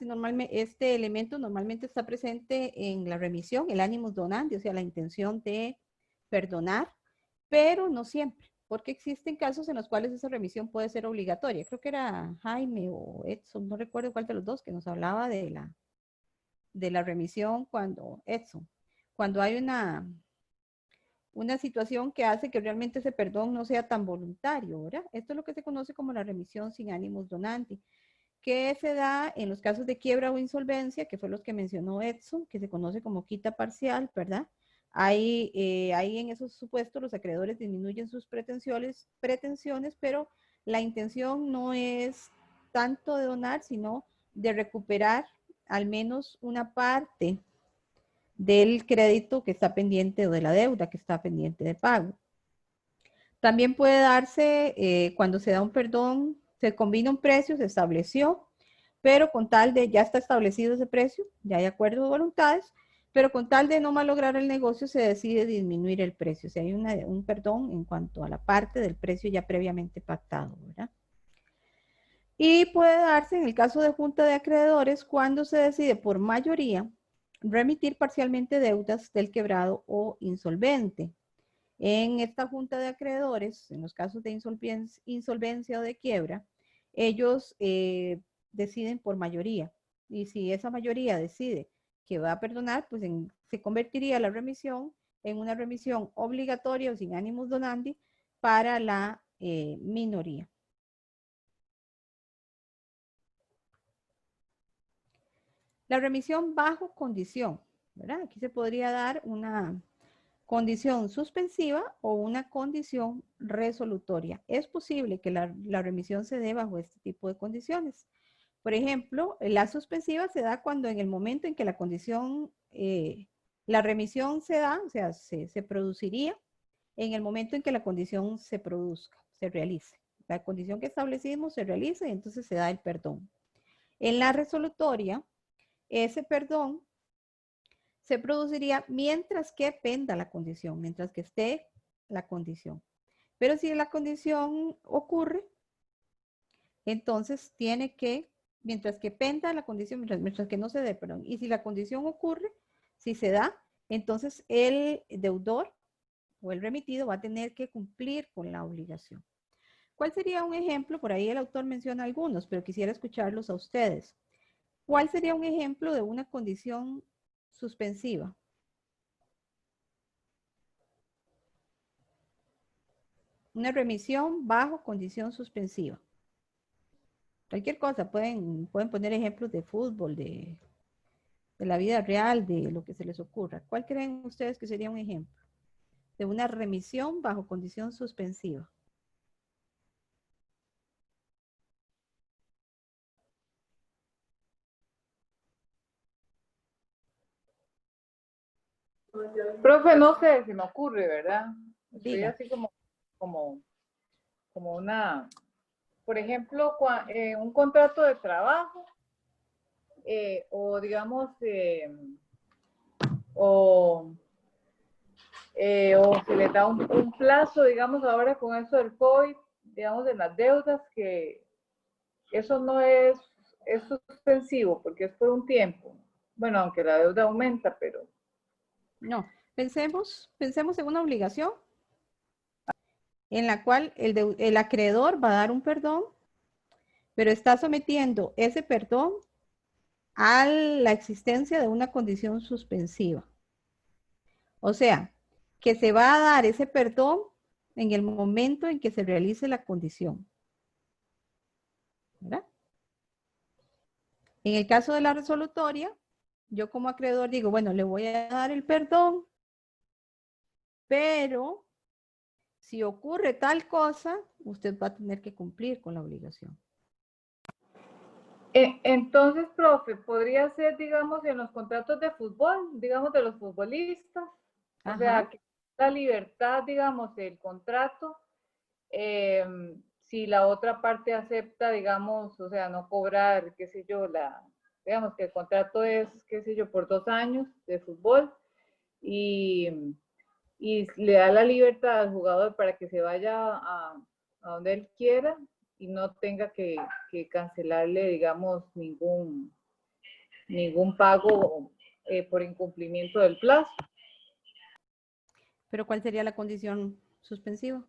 Este elemento normalmente está presente en la remisión, el ánimos donandi, o sea, la intención de perdonar, pero no siempre, porque existen casos en los cuales esa remisión puede ser obligatoria. Creo que era Jaime o Edson, no recuerdo cuál de los dos, que nos hablaba de la remisión cuando hay una situación que hace que realmente ese perdón no sea tan voluntario, ¿verdad? Esto es lo que se conoce como la remisión sin ánimos donandi, que se da en los casos de quiebra o insolvencia, que fue los que mencionó Edson, que se conoce como quita parcial, ¿verdad? Ahí en esos supuestos los acreedores disminuyen sus pretensiones, pero la intención no es tanto de donar, sino de recuperar al menos una parte del crédito que está pendiente o de la deuda que está pendiente de pago. También puede darse cuando se da un perdón, se combina un precio, se estableció, pero con tal de, ya está establecido ese precio, ya hay acuerdo de voluntades, pero con tal de no malograr el negocio se decide disminuir el precio. O sea, hay un perdón en cuanto a la parte del precio ya previamente pactado, ¿verdad? Y puede darse en el caso de junta de acreedores cuando se decide por mayoría remitir parcialmente deudas del quebrado o insolvente. En esta junta de acreedores, en los casos de insolvencia o de quiebra, ellos deciden por mayoría. Y si esa mayoría decide que va a perdonar, pues se convertiría la remisión en una remisión obligatoria o sin ánimos donandi para la minoría. La remisión bajo condición, ¿verdad? Aquí se podría dar una condición suspensiva o una condición resolutoria. Es posible que la remisión se dé bajo este tipo de condiciones. Por ejemplo, la suspensiva se da cuando en el momento en que la condición, la remisión se da, o sea, se produciría en el momento en que la condición se produzca, se realice. La condición que establecimos se realiza y entonces se da el perdón. En la resolutoria, ese perdón se produciría mientras que penda la condición, mientras que esté la condición. Pero si la condición ocurre, entonces tiene que, mientras que penda la condición, mientras que no se dé, perdón, y si la condición ocurre, si se da, entonces el deudor o el remitido va a tener que cumplir con la obligación. ¿Cuál sería un ejemplo? Por ahí el autor menciona algunos, pero quisiera escucharlos a ustedes. ¿Cuál sería un ejemplo de una condición suspensiva? Una remisión bajo condición suspensiva. Cualquier cosa, pueden poner ejemplos de fútbol, de la vida real, de lo que se les ocurra. ¿Cuál creen ustedes que sería un ejemplo de una remisión bajo condición suspensiva? Profe, no sé, se me ocurre, ¿verdad? Estoy Diga. así como una, por ejemplo, un contrato de trabajo, o digamos, o se le da un plazo, digamos, ahora con eso del COVID, digamos, de las deudas, que eso no es suspensivo, porque es por un tiempo. Bueno, aunque la deuda aumenta, pero... No, pensemos en una obligación en la cual el acreedor va a dar un perdón, pero está sometiendo ese perdón a la existencia de una condición suspensiva. O sea, que se va a dar ese perdón en el momento en que se realice la condición. ¿Verdad? En el caso de la resolutoria, yo como acreedor digo, bueno, le voy a dar el perdón, pero si ocurre tal cosa, usted va a tener que cumplir con la obligación. Entonces, profe, podría ser, digamos, en los contratos de fútbol, digamos, de los futbolistas. Ajá. O sea, que la libertad, digamos, del contrato, si la otra parte acepta, digamos, o sea, no cobrar, qué sé yo, digamos que el contrato es, qué sé yo, por 2 años de fútbol y le da la libertad al jugador para que se vaya a donde él quiera y no tenga que cancelarle, digamos, ningún pago por incumplimiento del plazo. ¿Pero cuál sería la condición suspensiva?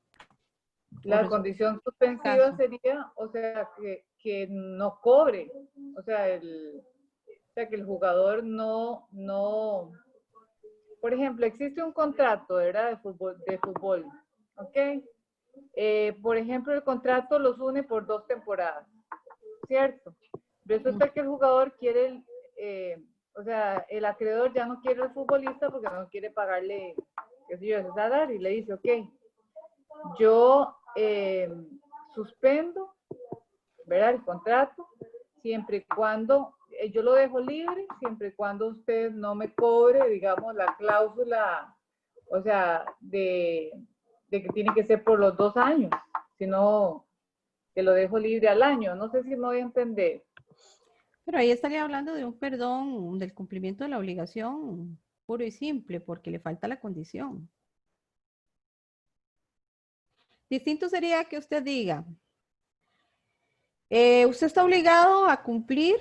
La condición suspensiva sería, o sea, que no cobre, o sea, que el jugador no, por ejemplo, existe un contrato, ¿verdad? De fútbol, ¿ok? Por ejemplo, el contrato los une por 2 temporadas, ¿cierto? Resulta que el jugador quiere, o sea, el acreedor ya no quiere al futbolista porque no quiere pagarle, qué sé yo, ese salario, y le dice, ok, yo suspendo, ¿verdad? El contrato, siempre y cuando, yo lo dejo libre, siempre y cuando usted no me cobre, digamos, la cláusula, o sea, de que tiene que ser por los 2 años, sino que lo dejo libre al año. No sé si me voy a entender. Pero ahí estaría hablando de un perdón del cumplimiento de la obligación puro y simple, porque le falta la condición. Distinto sería que usted diga, usted está obligado a cumplir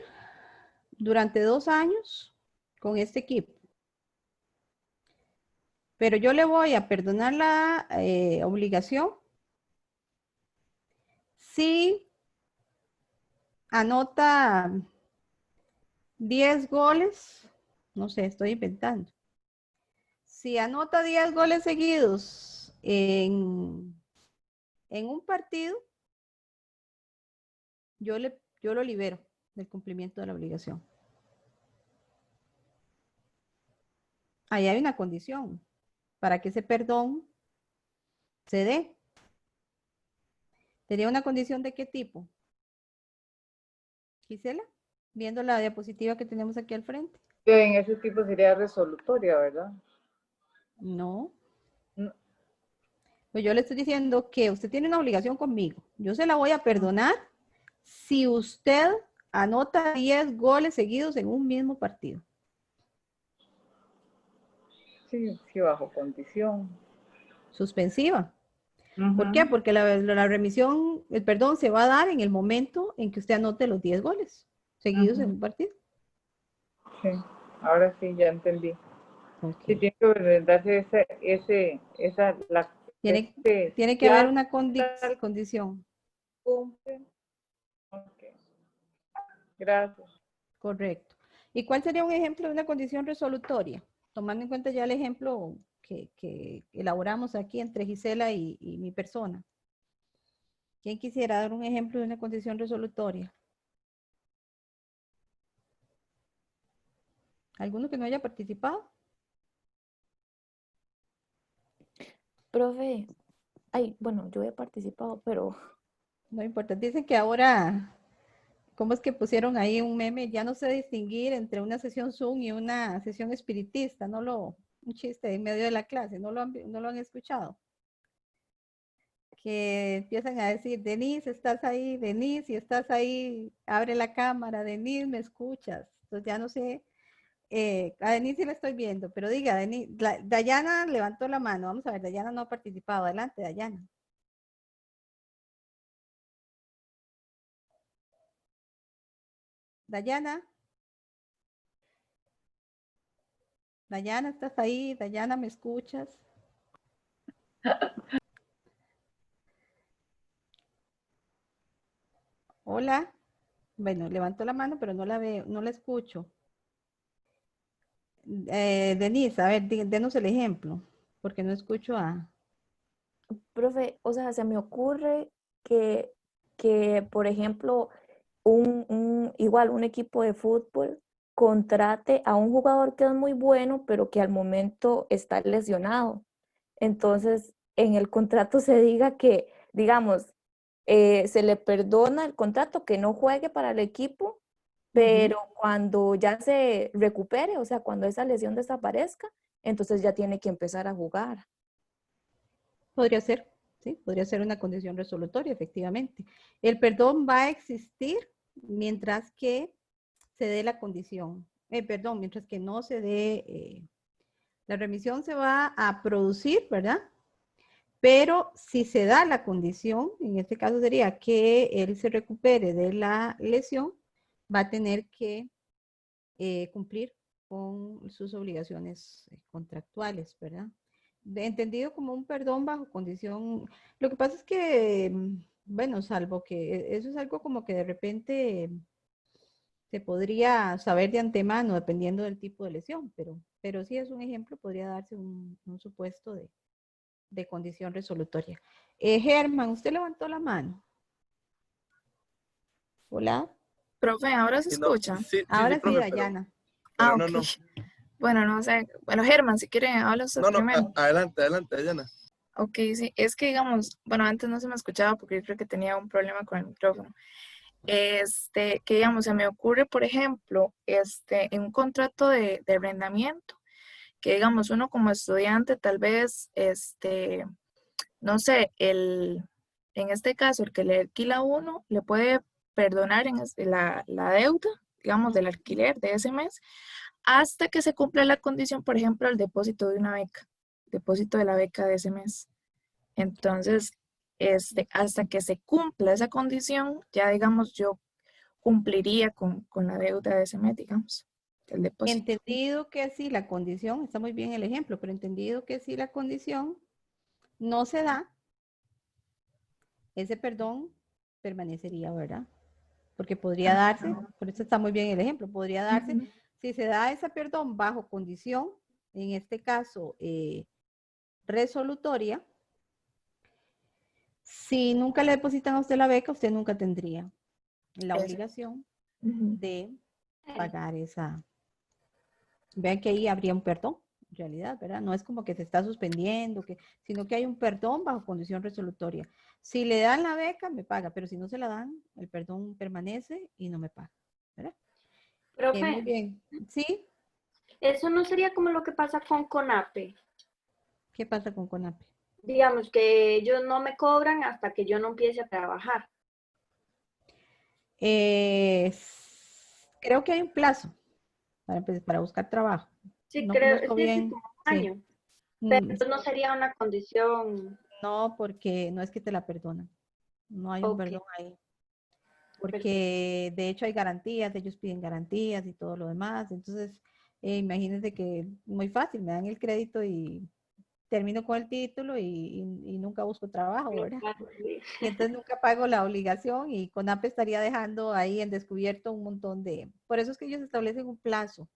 durante 2 años con este equipo, pero yo le voy a perdonar la obligación si anota 10 goles, no sé, estoy inventando. Si anota 10 goles seguidos en un partido, yo lo libero del cumplimiento de la obligación. Ahí hay una condición para que ese perdón se dé. ¿Sería una condición de qué tipo? Gisela, viendo la diapositiva que tenemos aquí al frente. En ese tipo sería resolutoria, ¿verdad? No. No. Pues yo le estoy diciendo que usted tiene una obligación conmigo. Yo se la voy a perdonar si usted anota 10 goles seguidos en un mismo partido. Sí, sí, bajo condición. Suspensiva. ¿Por qué? Porque la remisión, el perdón se va a dar en el momento en que usted anote los 10 goles seguidos en un partido. Sí, ahora sí, ya entendí. Ok. Sí, tiene que darse Tiene que haber una condición. cumple. Ok. Gracias. Correcto. ¿Y cuál sería un ejemplo de una condición resolutoria? Tomando en cuenta ya el ejemplo que elaboramos aquí entre Gisela y mi persona. ¿Quién quisiera dar un ejemplo de una condición resolutoria? ¿Alguno que no haya participado? Profe, bueno, yo he participado, pero No importa. Dicen que ahora, ¿cómo es que pusieron ahí un meme? Ya no sé distinguir entre una sesión Zoom y una sesión espiritista. Un chiste en medio de la clase. ¿No lo han escuchado? Que empiezan a decir, Denise, estás ahí, Denise, si estás ahí, abre la cámara, Denise, ¿me escuchas? Entonces ya no sé, a Denise sí la estoy viendo, pero diga, Denise, Dayana levantó la mano, vamos a ver, Dayana no ha participado, adelante, Dayana. Dayana. Dayana, ¿estás ahí? Dayana, ¿me escuchas? Hola. Bueno, levantó la mano, pero no la veo, no la escucho. Denise, a ver, denos el ejemplo, porque no escucho a... profe, o sea, se me ocurre que, por ejemplo, igual un equipo de fútbol contrate a un jugador que es muy bueno, pero que al momento está lesionado. Entonces, en el contrato se diga que, digamos, se le perdona el contrato, que no juegue para el equipo, pero cuando ya se recupere, o sea, cuando esa lesión desaparezca, entonces ya tiene que empezar a jugar. Podría ser, sí, podría ser una condición resolutoria, efectivamente. El perdón va a existir mientras que se dé la condición. Mientras que no se dé, la remisión se va a producir, ¿verdad? Pero si se da la condición, en este caso sería que él se recupere de la lesión, va a tener que cumplir con sus obligaciones contractuales, ¿verdad? Entendido como un perdón bajo condición. Lo que pasa es que, bueno, salvo que eso es algo como que de repente se podría saber de antemano dependiendo del tipo de lesión, pero sí es un ejemplo, podría darse un supuesto de condición resolutoria. Germán, usted levantó la mano. Hola. Profe, ¿ahora se escucha? Ahora sí, profe, Dayana. Ah, no, ok. no. Bueno, no sé. Bueno, Germán, si quiere, habla usted No, primero. adelante, Dayana. Ok, sí. Es que, digamos, bueno, antes no se me escuchaba porque yo creo que tenía un problema con el micrófono. Que digamos, se me ocurre, por ejemplo, en un contrato de arrendamiento, que digamos, uno como estudiante tal vez, no sé, en este caso, el que le alquila a uno, le puede perdonar la deuda, digamos, del alquiler de ese mes, hasta que se cumpla la condición, por ejemplo, el depósito de una beca, depósito de la beca de ese mes. Entonces, hasta que se cumpla esa condición, ya digamos, yo cumpliría con la deuda de ese mes, digamos, el depósito. Entendido que sí la condición, está muy bien el ejemplo, pero entendido que si la condición no se da, ese perdón permanecería, ¿verdad? Porque podría darse, por eso está muy bien el ejemplo, podría darse, si se da ese perdón bajo condición, en este caso resolutoria, si nunca le depositan a usted la beca, usted nunca tendría la obligación de pagar esa. Vean que ahí habría un perdón, en realidad, ¿verdad? No es como que se está suspendiendo, sino que hay un perdón bajo condición resolutoria. Si le dan la beca, me paga, pero si no se la dan, el perdón permanece y no me paga, ¿verdad? Muy Profe, bien. ¿Sí? eso no sería como lo que pasa con CONAPE. ¿Qué pasa con CONAPE? Digamos que ellos no me cobran hasta que yo no empiece a trabajar. Creo que hay un plazo para buscar trabajo. Sí, No creo, conozco sí, bien. como un Sí. año. Pero no sería una condición. No, porque no es que te la perdonan. No hay un Ok, perdón ahí. perfecto. Porque de hecho hay garantías, ellos piden garantías y todo lo demás. Entonces, Imagínense que muy fácil, me dan el crédito y termino con el título y nunca busco trabajo, ¿verdad? Y entonces nunca pago la obligación y CONAPE estaría dejando ahí en descubierto un montón de... Por eso es que ellos establecen un plazo.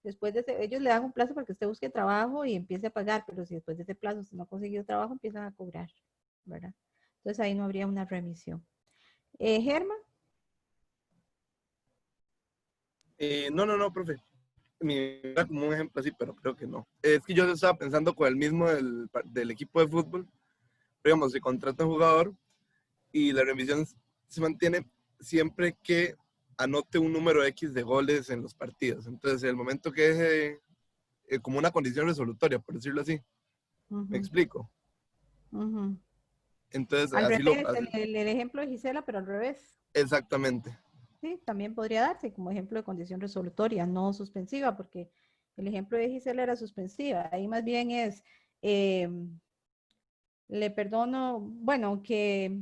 Después de ellos le dan un plazo para que usted busque trabajo y empiece a pagar, pero si después de ese plazo usted no ha conseguido trabajo, empiezan a cobrar, ¿verdad? Entonces ahí no habría una remisión. Germán. No, profe. Era como un ejemplo así, pero creo que no. Es que yo estaba pensando con el mismo del equipo de fútbol. Digamos, se contrata un jugador y la remisión se mantiene siempre que anote un número X de goles en los partidos. Entonces, el momento que deje como una condición resolutoria, por decirlo así. ¿Me explico? Entonces, Al así revés, el ejemplo de Gisela, pero al revés. Exactamente. Sí, también podría darse como ejemplo de condición resolutoria, no suspensiva, porque el ejemplo de Gisela era suspensiva. Ahí más bien es, le perdono, bueno, que,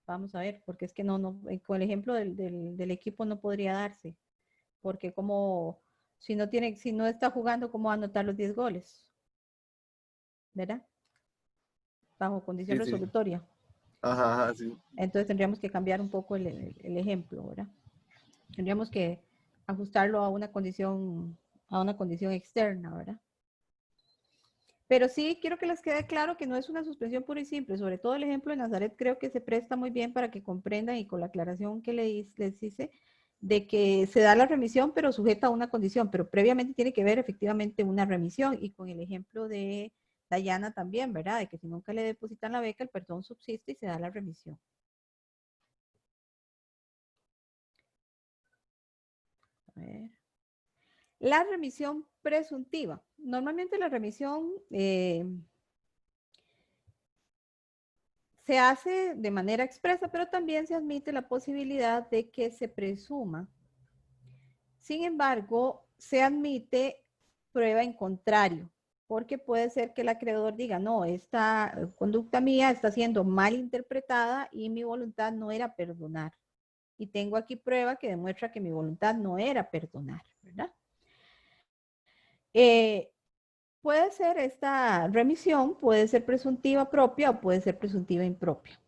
vamos a ver, porque es que con el ejemplo del equipo no podría darse, porque como, si no está jugando, ¿cómo va a anotar los 10 goles? ¿Verdad? Bajo condición Sí, sí. resolutoria. Ajá, sí. Entonces tendríamos que cambiar un poco el ejemplo, ¿verdad? Tendríamos que ajustarlo a una condición externa, ¿verdad? Pero sí quiero que les quede claro que no es una suspensión pura y simple, sobre todo el ejemplo de Nazaret creo que se presta muy bien para que comprendan y con la aclaración que les hice de que se da la remisión pero sujeta a una condición, pero previamente tiene que ver efectivamente una remisión y con el ejemplo de Dayana también, ¿verdad? De que si nunca le depositan la beca, el perdón subsiste y se da la remisión. A ver. La remisión presuntiva. Normalmente la remisión se hace de manera expresa, pero también se admite la posibilidad de que se presuma. Sin embargo, se admite prueba en contrario, porque puede ser que el acreedor diga, no, esta conducta mía está siendo mal interpretada y mi voluntad no era perdonar. Y tengo aquí prueba que demuestra que mi voluntad no era perdonar, ¿verdad? Puede ser esta remisión, puede ser presuntiva propia o puede ser presuntiva impropia.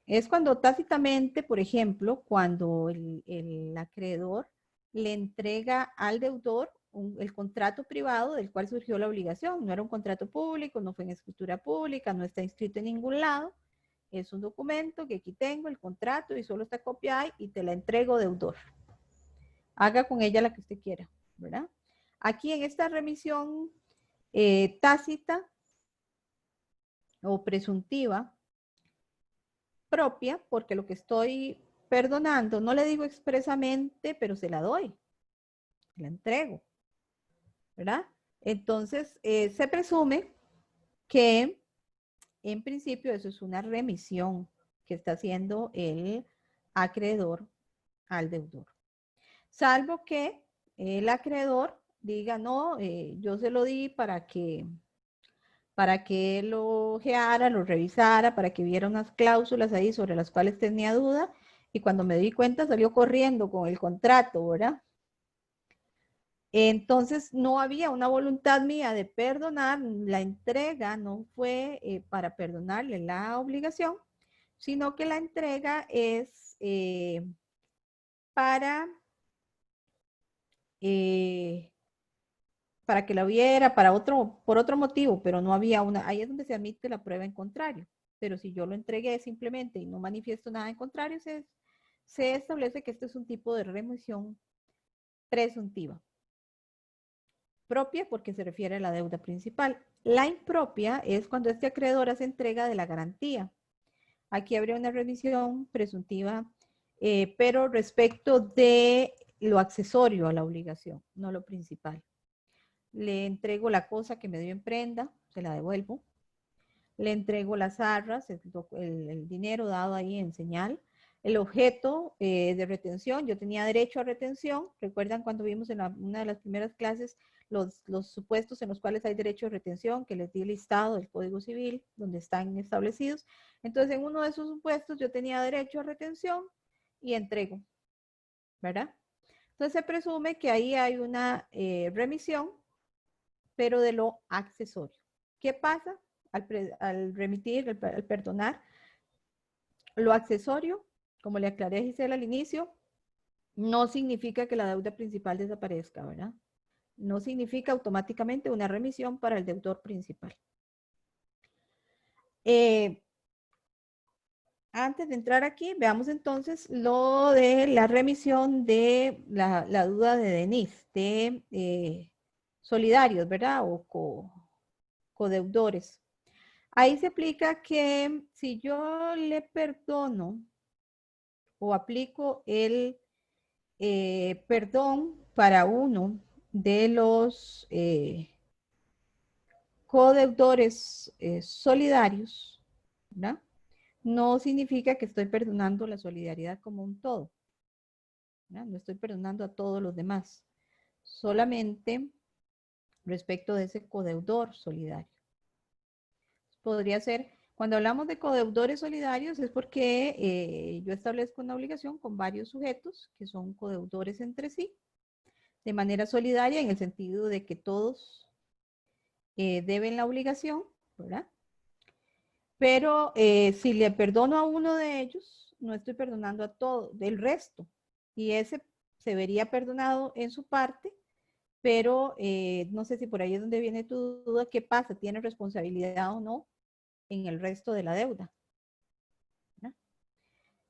Es cuando tácitamente, por ejemplo, cuando el acreedor le entrega al deudor el contrato privado del cual surgió la obligación. No era un contrato público, no fue en escritura pública, no está inscrito en ningún lado. Es un documento que aquí tengo, el contrato, y solo esta copia hay y te la entrego, deudor. Haga con ella la que usted quiera, ¿verdad? Aquí en esta remisión tácita o presuntiva propia, porque lo que estoy perdonando, no le digo expresamente, pero se la doy, se la entrego, ¿verdad? Entonces, se presume que en principio eso es una remisión que está haciendo el acreedor al deudor. Salvo que el acreedor diga, no, yo se lo di para que él lo ojeara, lo revisara, para que viera unas cláusulas ahí sobre las cuales tenía duda, y cuando me di cuenta salió corriendo con el contrato, ¿verdad? Entonces no había una voluntad mía de perdonar, la entrega no fue para perdonarle la obligación, sino que la entrega es para que la viera, por otro motivo, pero no había una, ahí es donde se admite la prueba en contrario. Pero si yo lo entregué simplemente y no manifiesto nada en contrario, se establece que este es un tipo de remisión presuntiva. Propia porque se refiere a la deuda principal. La impropia es cuando este acreedor hace entrega de la garantía. Aquí habría una remisión presuntiva, pero respecto de lo accesorio a la obligación, no lo principal. Le entrego la cosa que me dio en prenda, se la devuelvo. Le entrego las arras, el dinero dado ahí en señal. El objeto de retención, yo tenía derecho a retención. ¿Recuerdan cuando vimos en una de las primeras clases los supuestos en los cuales hay derecho a retención, que les di el listado del Código Civil, donde están establecidos? Entonces, en uno de esos supuestos yo tenía derecho a retención y entrego, ¿verdad? Entonces se presume que ahí hay una remisión, pero de lo accesorio. ¿Qué pasa al remitir, al perdonar? Lo accesorio, como le aclaré a Gisela al inicio, no significa que la deuda principal desaparezca, ¿verdad? No significa automáticamente una remisión para el deudor principal. Antes de entrar aquí, veamos entonces lo de la remisión de la duda de Denise, de solidarios, ¿verdad? O codeudores. Ahí se aplica que si yo le perdono o aplico el perdón para uno de los codeudores solidarios, ¿verdad? No significa que estoy perdonando la solidaridad como un todo, ¿verdad? No estoy perdonando a todos los demás, solamente respecto de ese codeudor solidario. Podría ser, cuando hablamos de codeudores solidarios, es porque yo establezco una obligación con varios sujetos que son codeudores entre sí, de manera solidaria, en el sentido de que todos deben la obligación, ¿verdad? Pero si le perdono a uno de ellos, no estoy perdonando a todo, del resto. Y ese se vería perdonado en su parte, pero no sé si por ahí es donde viene tu duda, ¿qué pasa? ¿Tiene responsabilidad o no en el resto de la deuda? ¿verdad?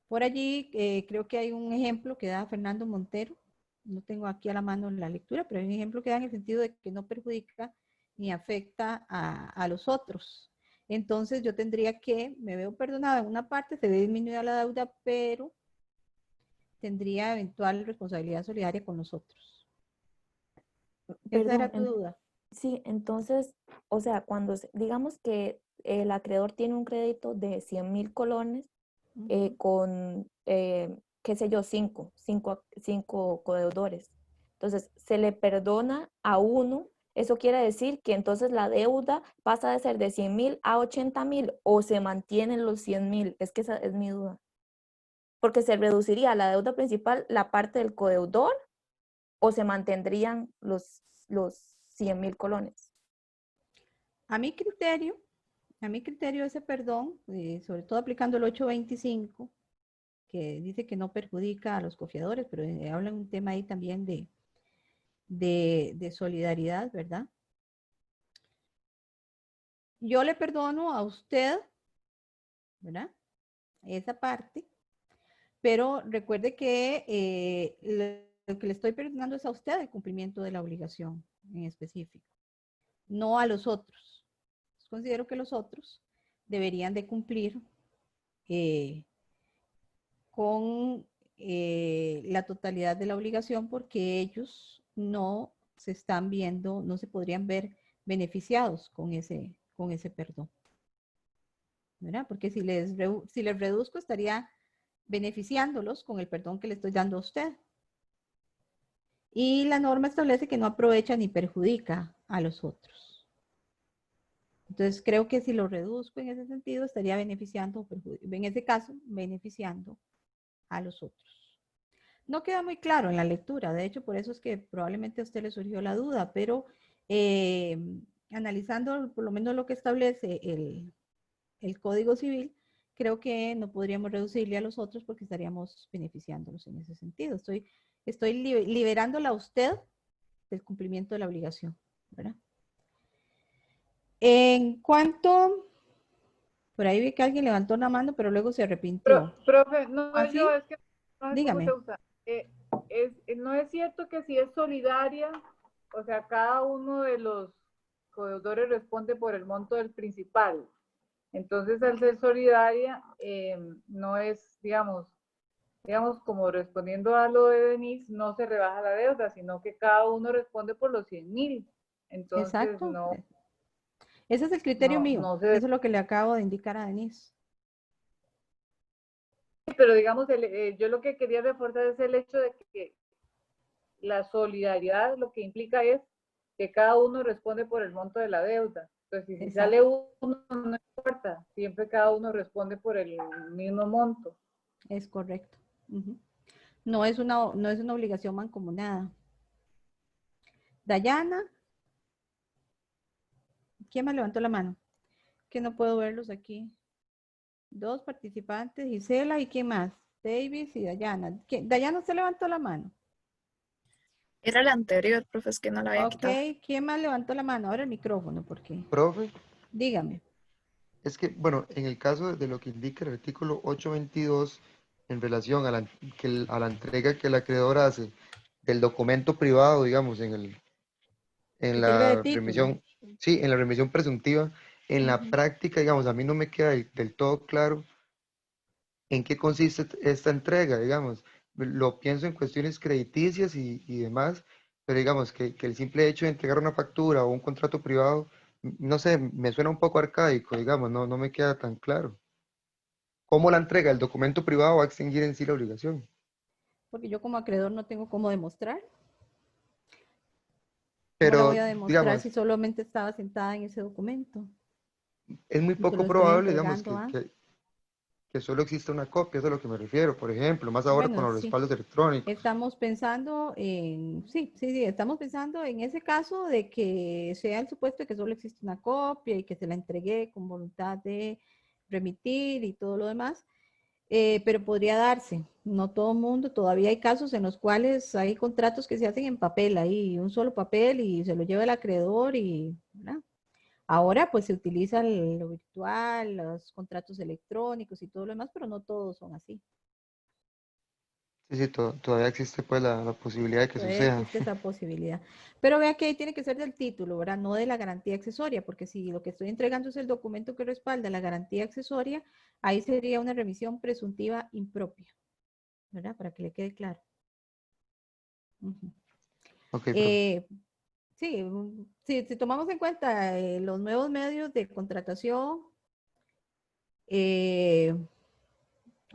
Por allí creo que hay un ejemplo que da Fernando Montero, no tengo aquí a la mano la lectura, pero hay un ejemplo que da en el sentido de que no perjudica ni afecta a los otros. Entonces yo tendría que, me veo perdonada en una parte, se ve disminuida la deuda, pero tendría eventual responsabilidad solidaria con los otros. Esa era tu duda. Sí, entonces, o sea, cuando digamos que el acreedor tiene un crédito de 100,000 colones con, qué sé yo, cinco codeudores. Entonces, se le perdona a uno, eso quiere decir que entonces la deuda pasa de ser de 100,000 a 80,000 o se mantienen los 100,000. Es que esa es mi duda. Porque se reduciría la deuda principal, la parte del codeudor, o se mantendrían los 100,000 colones. A mi criterio ese perdón, sobre todo aplicando el 825, que dice que no perjudica a los confiadores, pero habla un tema ahí también de solidaridad, ¿verdad? Yo le perdono a usted, ¿verdad? Esa parte, pero recuerde que lo que le estoy perdonando es a usted el cumplimiento de la obligación en específico, no a los otros. Considero que los otros deberían de cumplir con la totalidad de la obligación porque ellos no se están viendo, no se podrían ver beneficiados con ese perdón. ¿Verdad? Porque si les reduzco estaría beneficiándolos con el perdón que le estoy dando a usted. Y la norma establece que no aprovecha ni perjudica a los otros. Entonces creo que si lo reduzco en ese sentido estaría beneficiando, en ese caso, beneficiando a los otros. No queda muy claro en la lectura, de hecho por eso es que probablemente a usted le surgió la duda, pero analizando por lo menos lo que establece el Código Civil, creo que no podríamos reducirle a los otros porque estaríamos beneficiándolos en ese sentido. Estoy liberándola a usted del cumplimiento de la obligación, ¿verdad? En cuanto, por ahí vi que alguien levantó la mano, pero luego se arrepintió. Profe, no, ¿Así? yo es que no sé Dígame. cómo se usa. No es cierto que si es solidaria, o sea, cada uno de los codeudores responde por el monto del principal. Entonces, al ser solidaria, no es, digamos, como respondiendo a lo de Denise, no se rebaja la deuda, sino que cada uno responde por los 100,000. Entonces, Exacto. no. Ese es el criterio mío. No Eso es lo que le acabo de indicar a Denise. Pero digamos, yo lo que quería reforzar es el hecho de que la solidaridad lo que implica es que cada uno responde por el monto de la deuda. Entonces, si sale uno, no importa, siempre cada uno responde por el mismo monto. Es correcto. No es una obligación mancomunada. Dayana. ¿Quién más levantó la mano? Que no puedo verlos aquí. 2 participantes, Gisela y ¿quién más? Davis y Dayana. Dayana, ¿usted levantó la mano? Era la anterior, profe, es que no la había Ok, quitado. ¿quién más levantó la mano? Ahora el micrófono, ¿por qué? Profe, Dígame. es que, bueno, en el caso de lo que indica el artículo 822, en relación a a la entrega que el acreedor hace del documento privado, digamos, en Que sirve de la título. remisión, sí, en la remisión presuntiva, en la práctica, digamos, a mí no me queda del todo claro en qué consiste esta entrega, digamos. Lo pienso en cuestiones crediticias y demás, pero digamos que el simple hecho de entregar una factura o un contrato privado, no sé, me suena un poco arcaico, digamos, no me queda tan claro. ¿Cómo la entrega el documento privado va a extinguir en sí la obligación? Porque yo como acreedor no tengo cómo demostrar. ¿Cómo la voy Pero, a demostrar digamos, si solamente estaba sentada en ese documento? es muy Y se lo poco estoy probable, digamos, entregando a... que solo exista una copia, eso es a lo que me refiero, por ejemplo, más ahora con Bueno, los sí. respaldos electrónicos. Estamos pensando en, sí, estamos pensando en ese caso de que sea el supuesto de que solo existe una copia y que se la entregué con voluntad de remitir y todo lo demás, pero podría darse, no todo el mundo, todavía hay casos en los cuales hay contratos que se hacen en papel, ahí un solo papel y se lo lleva el acreedor y, ¿verdad? Ahora pues se utiliza lo virtual, los contratos electrónicos y todo lo demás, pero no todos son así. Sí, sí, todavía existe pues la posibilidad de que Todavía suceda. existe esa posibilidad. Pero vea que ahí tiene que ser del título, ¿verdad? No de la garantía accesoria, porque si lo que estoy entregando es el documento que respalda la garantía accesoria, ahí sería una remisión presuntiva impropia, ¿verdad? Para que le quede claro. Ujú. Ok, profe. Eh, sí, si tomamos en cuenta los nuevos medios de contratación, eh,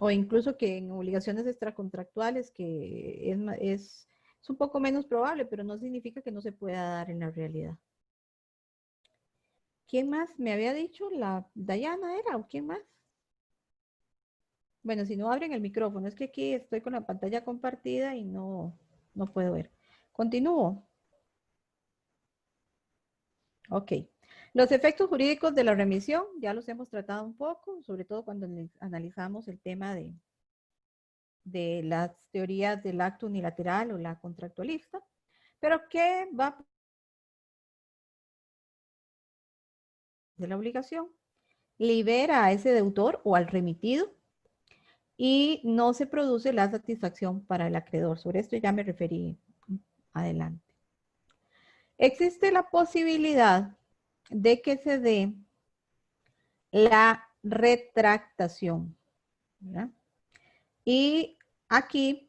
o incluso que en obligaciones extracontractuales, que es un poco menos probable, pero no significa que no se pueda dar en la realidad. ¿Quién más me había dicho? ¿La Dayana era o quién más? Bueno, si no abren el micrófono, es que aquí estoy con la pantalla compartida y no puedo ver. Continúo. Ok. Los efectos jurídicos de la remisión, ya los hemos tratado un poco, sobre todo cuando analizamos el tema de las teorías del acto unilateral o la contractualista. Pero ¿qué va de la obligación? Libera a ese deudor o al remitido y no se produce la satisfacción para el acreedor. Sobre esto ya me referí adelante. Existe la posibilidad de que se dé la retractación, ¿verdad? Y aquí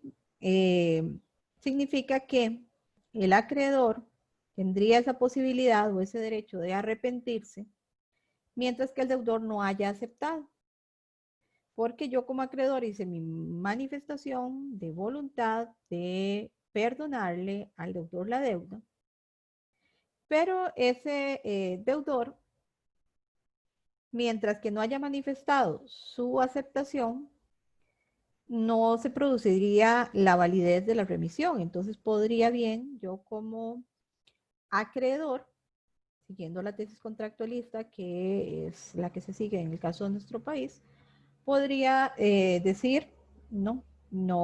significa que el acreedor tendría esa posibilidad o ese derecho de arrepentirse, mientras que el deudor no haya aceptado. Porque yo como acreedor hice mi manifestación de voluntad de perdonarle al deudor la deuda, pero ese deudor, mientras que no haya manifestado su aceptación, no se produciría la validez de la remisión. Entonces podría bien yo como acreedor, siguiendo la tesis contractualista, que es la que se sigue en el caso de nuestro país, podría decir, no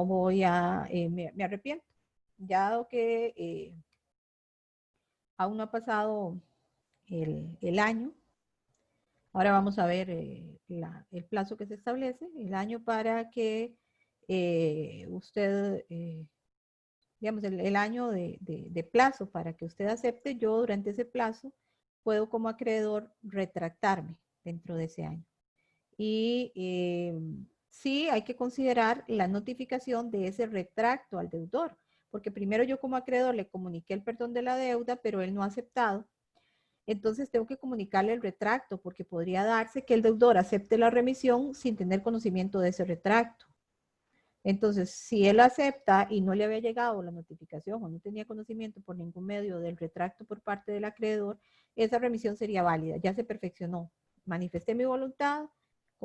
voy a, me arrepiento, ya dado que aún no ha pasado el año. Ahora vamos a ver el plazo que se establece, el año para que usted, digamos, el año de plazo para que usted acepte. Yo durante ese plazo puedo como acreedor retractarme dentro de ese año. Y sí hay que considerar la notificación de ese retracto al deudor, porque primero yo como acreedor le comuniqué el perdón de la deuda, pero él no ha aceptado. Entonces tengo que comunicarle el retracto, porque podría darse que el deudor acepte la remisión sin tener conocimiento de ese retracto. Entonces, si él acepta y no le había llegado la notificación o no tenía conocimiento por ningún medio del retracto por parte del acreedor, esa remisión sería válida, ya se perfeccionó. Manifesté mi voluntad,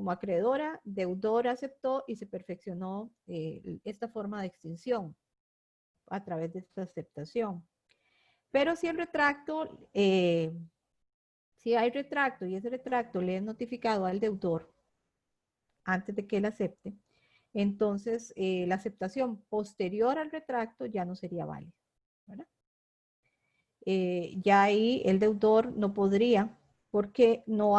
como acreedora, deudor aceptó y se perfeccionó esta forma de extinción a través de esta aceptación. Pero si el retracto, si hay retracto y ese retracto le es notificado al deudor antes de que él acepte, entonces la aceptación posterior al retracto ya no sería válida, ¿verdad? Ya ahí el deudor no podría, porque no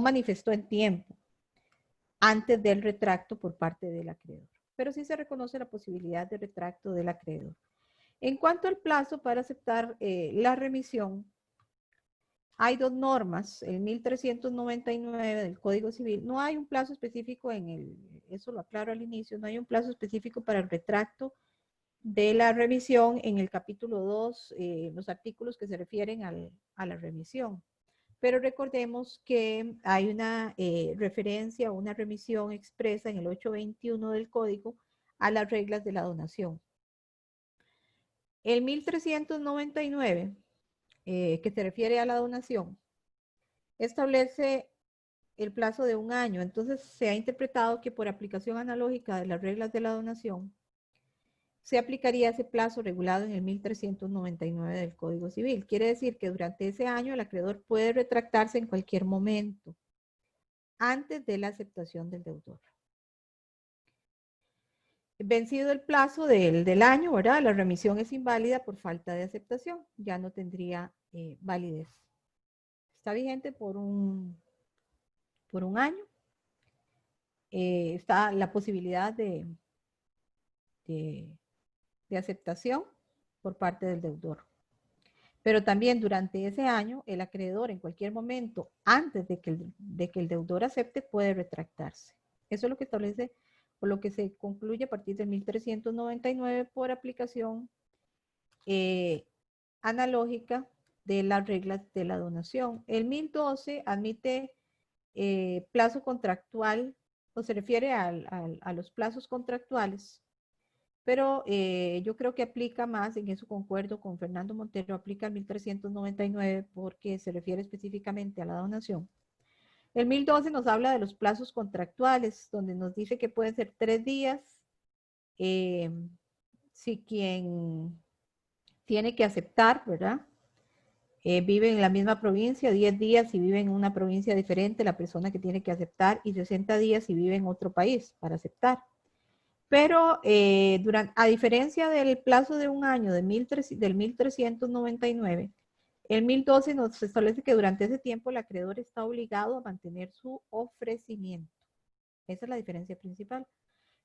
manifestó en tiempo antes del retracto por parte del acreedor. Pero sí se reconoce la posibilidad de retracto del acreedor. En cuanto al plazo para aceptar la remisión, hay dos normas, el 1399 del Código Civil. No hay un plazo específico eso lo aclaro al inicio, no hay un plazo específico para el retracto de la remisión en el capítulo 2, los artículos que se refieren a la remisión. Pero recordemos que hay una referencia o una remisión expresa en el 821 del Código a las reglas de la donación. El 1399, que se refiere a la donación, establece el plazo de un año. Entonces se ha interpretado que por aplicación analógica de las reglas de la donación, se aplicaría ese plazo regulado en el 1399 del Código Civil. Quiere decir que durante ese año el acreedor puede retractarse en cualquier momento antes de la aceptación del deudor. Vencido el plazo del año, ¿verdad? La remisión es inválida por falta de aceptación. Ya no tendría validez. Está vigente por un año. Está la posibilidad de aceptación por parte del deudor. Pero también durante ese año, el acreedor en cualquier momento, antes de que el deudor acepte, puede retractarse. Eso es lo que establece o lo que se concluye a partir del 1399 por aplicación analógica de las reglas de la donación. El 1012 admite plazo contractual, o se refiere a los plazos contractuales, pero yo creo que aplica más, en eso concuerdo con Fernando Montero, aplica el 1399 porque se refiere específicamente a la donación. El 1012 nos habla de los plazos contractuales, donde nos dice que pueden ser 3 días, si quien tiene que aceptar, ¿verdad? Vive en la misma provincia, 10 días si vive en una provincia diferente, la persona que tiene que aceptar, y 60 días si vive en otro país para aceptar. Pero a diferencia del plazo de un año del 1399, el 1012 nos establece que durante ese tiempo el acreedor está obligado a mantener su ofrecimiento. Esa es la diferencia principal.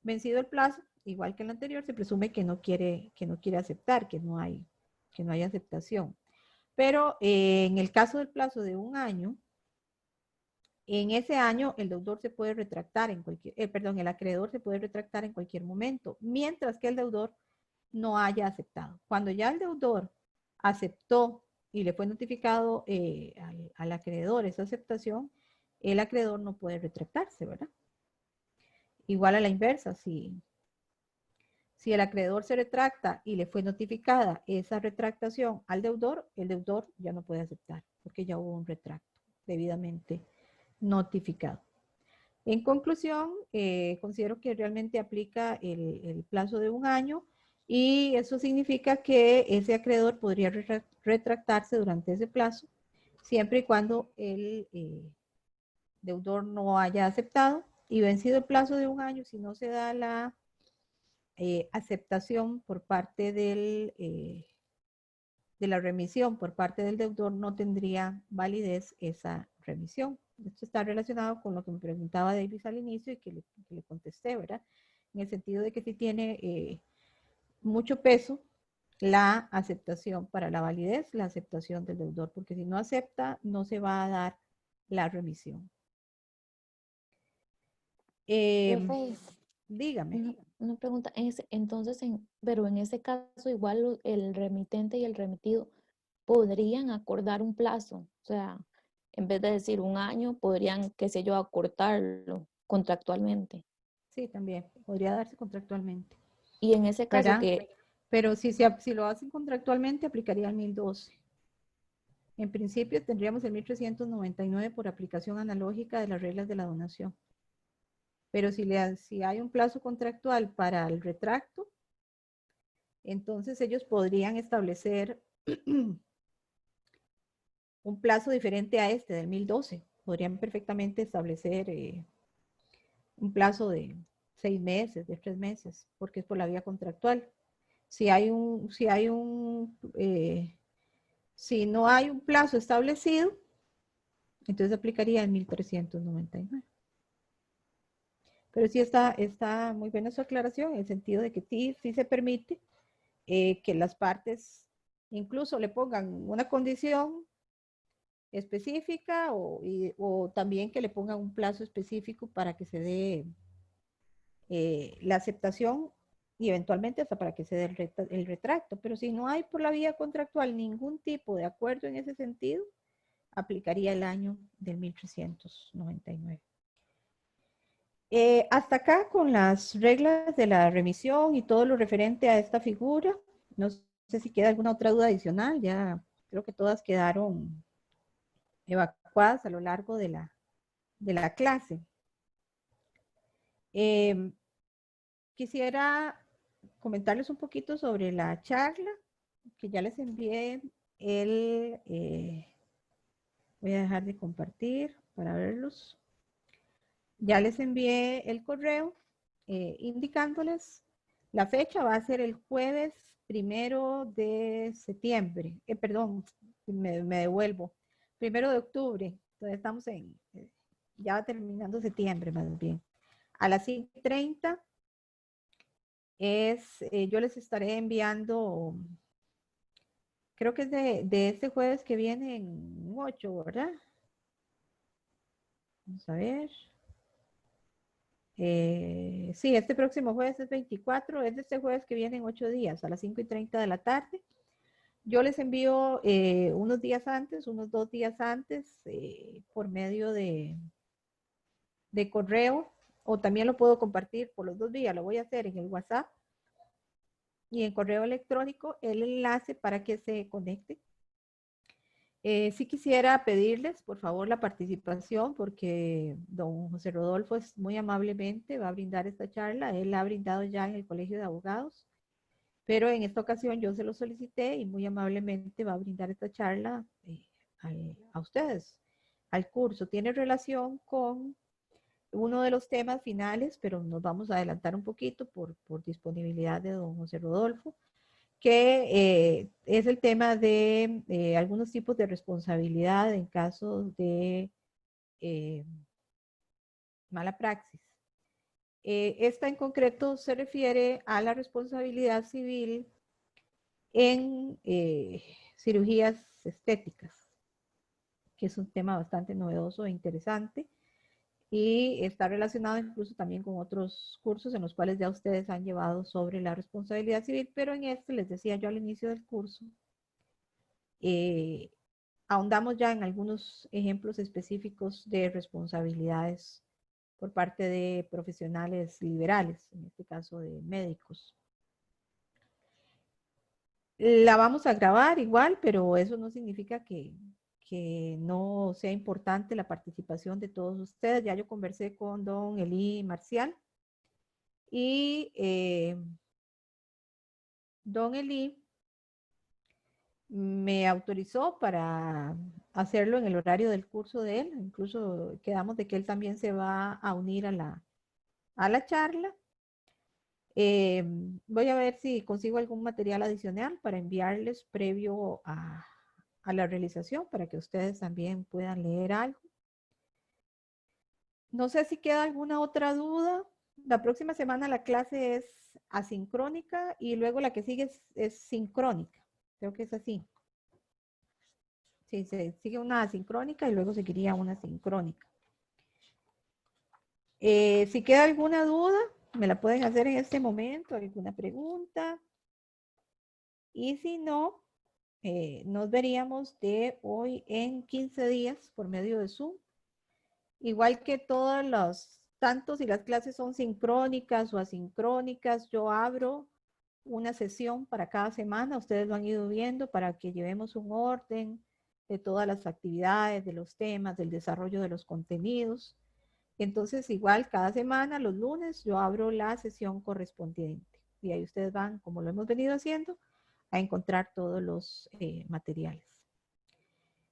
Vencido el plazo, igual que el anterior, se presume que no quiere aceptar, que no hay aceptación. Pero en el caso del plazo de un año, en ese año el deudor se puede retractar el acreedor se puede retractar en cualquier momento, mientras que el deudor no haya aceptado. Cuando ya el deudor aceptó y le fue notificado al acreedor esa aceptación, el acreedor no puede retractarse, ¿verdad? Igual a la inversa, si el acreedor se retracta y le fue notificada esa retractación al deudor, el deudor ya no puede aceptar, porque ya hubo un retracto debidamente notificado. En conclusión, considero que realmente aplica el plazo de un año y eso significa que ese acreedor podría retractarse durante ese plazo, siempre y cuando el deudor no haya aceptado, y vencido el plazo de un año, si no se da la aceptación por parte de la remisión por parte del deudor, no tendría validez esa remisión. Esto está relacionado con lo que me preguntaba Davis al inicio y que le contesté, ¿verdad? En el sentido de que si tiene mucho peso la aceptación para la validez, la aceptación del deudor, porque si no acepta, no se va a dar la remisión. Dígame. Una pregunta, entonces, pero en ese caso igual el remitente y el remitido podrían acordar un plazo, o sea, en vez de decir un año, podrían, qué sé yo, acortarlo contractualmente. Sí, también, podría darse contractualmente. Y en ese caso ¿verdad? que... Pero si lo hacen contractualmente, aplicaría el 1012. En principio tendríamos el 1.399 por aplicación analógica de las reglas de la donación. Pero si hay un plazo contractual para el retracto, entonces ellos podrían establecer un plazo diferente a este del 1012. Podrían perfectamente establecer un plazo de 6 meses, de 3 meses, porque es por la vía contractual. Si no hay un plazo establecido, entonces aplicaría el 1.399. Pero sí está muy buena su aclaración, en el sentido de que sí se permite que las partes incluso le pongan una condición específica o también que le pongan un plazo específico para que se dé la aceptación y eventualmente hasta para que se dé el retracto. Pero si no hay por la vía contractual ningún tipo de acuerdo en ese sentido, aplicaría el año del 1.399. Hasta acá con las reglas de la remisión y todo lo referente a esta figura. No sé si queda alguna otra duda adicional. Ya creo que todas quedaron evacuadas a lo largo de la clase. Quisiera comentarles un poquito sobre la charla que ya les envié. Voy a dejar de compartir para verlos. Ya les envié el correo indicándoles la fecha. Va a ser el jueves 1 de septiembre. Perdón, me devuelvo. 1 de octubre. Entonces estamos ya va terminando septiembre más bien. A las 5:30 yo les estaré enviando, creo que es de este jueves que viene en 8, ¿verdad? Vamos a ver. Sí, este próximo jueves es 24, es de este jueves que viene en 8 días, a las 5:30 de la tarde. Yo les envío unos días antes, unos 2 días antes, por medio de correo, o también lo puedo compartir por los 2 días, lo voy a hacer en el WhatsApp y en correo electrónico, el enlace para que se conecte. Sí quisiera pedirles, por favor, la participación, porque don José Rodolfo muy amablemente va a brindar esta charla. Él la ha brindado ya en el Colegio de Abogados, pero en esta ocasión yo se lo solicité y muy amablemente va a brindar esta charla a ustedes, al curso. Tiene relación con uno de los temas finales, pero nos vamos a adelantar un poquito por disponibilidad de don José Rodolfo, que es el tema de algunos tipos de responsabilidad en caso de mala praxis. Esta en concreto se refiere a la responsabilidad civil en cirugías estéticas, que es un tema bastante novedoso e interesante y está relacionado incluso también con otros cursos en los cuales ya ustedes han llevado sobre la responsabilidad civil, pero en este les decía yo al inicio del curso, ahondamos ya en algunos ejemplos específicos de responsabilidades por parte de profesionales liberales, en este caso de médicos. La vamos a grabar igual, pero eso no significa que no sea importante la participación de todos ustedes. Ya yo conversé con don Eli Marcial y don Eli me autorizó para hacerlo en el horario del curso de él. Incluso quedamos de que él también se va a unir a la charla. Voy a ver si consigo algún material adicional para enviarles previo a la realización para que ustedes también puedan leer algo. No sé si queda alguna otra duda. La próxima semana la clase es asincrónica y luego la que sigue es sincrónica. Creo que es así. Sí, se sigue una asincrónica y luego seguiría una sincrónica. Si queda alguna duda, me la pueden hacer en este momento, alguna pregunta. Y si no, nos veríamos de hoy en 15 días por medio de Zoom. Igual que todos los, tanto si las clases son sincrónicas o asincrónicas, yo abro una sesión para cada semana. Ustedes lo han ido viendo para que llevemos un orden de todas las actividades, de los temas, del desarrollo de los contenidos. Entonces, igual cada semana, los lunes, yo abro la sesión correspondiente. Y ahí ustedes van, como lo hemos venido haciendo, a encontrar todos los materiales.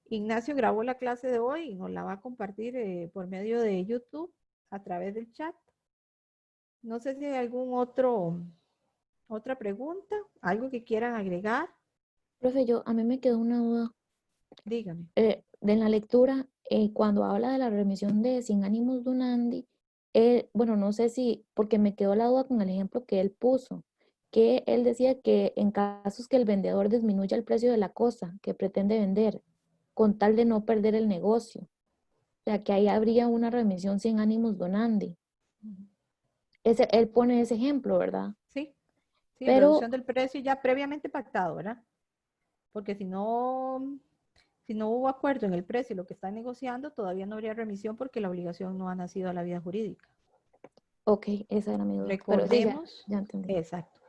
Ignacio grabó la clase de hoy y nos la va a compartir por medio de YouTube a través del chat. No sé si hay algún otra pregunta, algo que quieran agregar. Profe, a mí me quedó una duda. Dígame. De la lectura, cuando habla de la remisión de sin ánimos donandi, bueno, no sé si, porque me quedó la duda con el ejemplo que él puso, que él decía que en casos que el vendedor disminuya el precio de la cosa que pretende vender, con tal de no perder el negocio, o sea, que ahí habría una remisión sin ánimos donandi. Él pone ese ejemplo, ¿verdad? Sí, pero reducción del precio ya previamente pactado, ¿verdad? Porque si no hubo acuerdo en el precio y lo que están negociando, todavía no habría remisión porque la obligación no ha nacido a la vida jurídica. Ok, esa era mi duda. Recordemos, ya entendí. Exacto.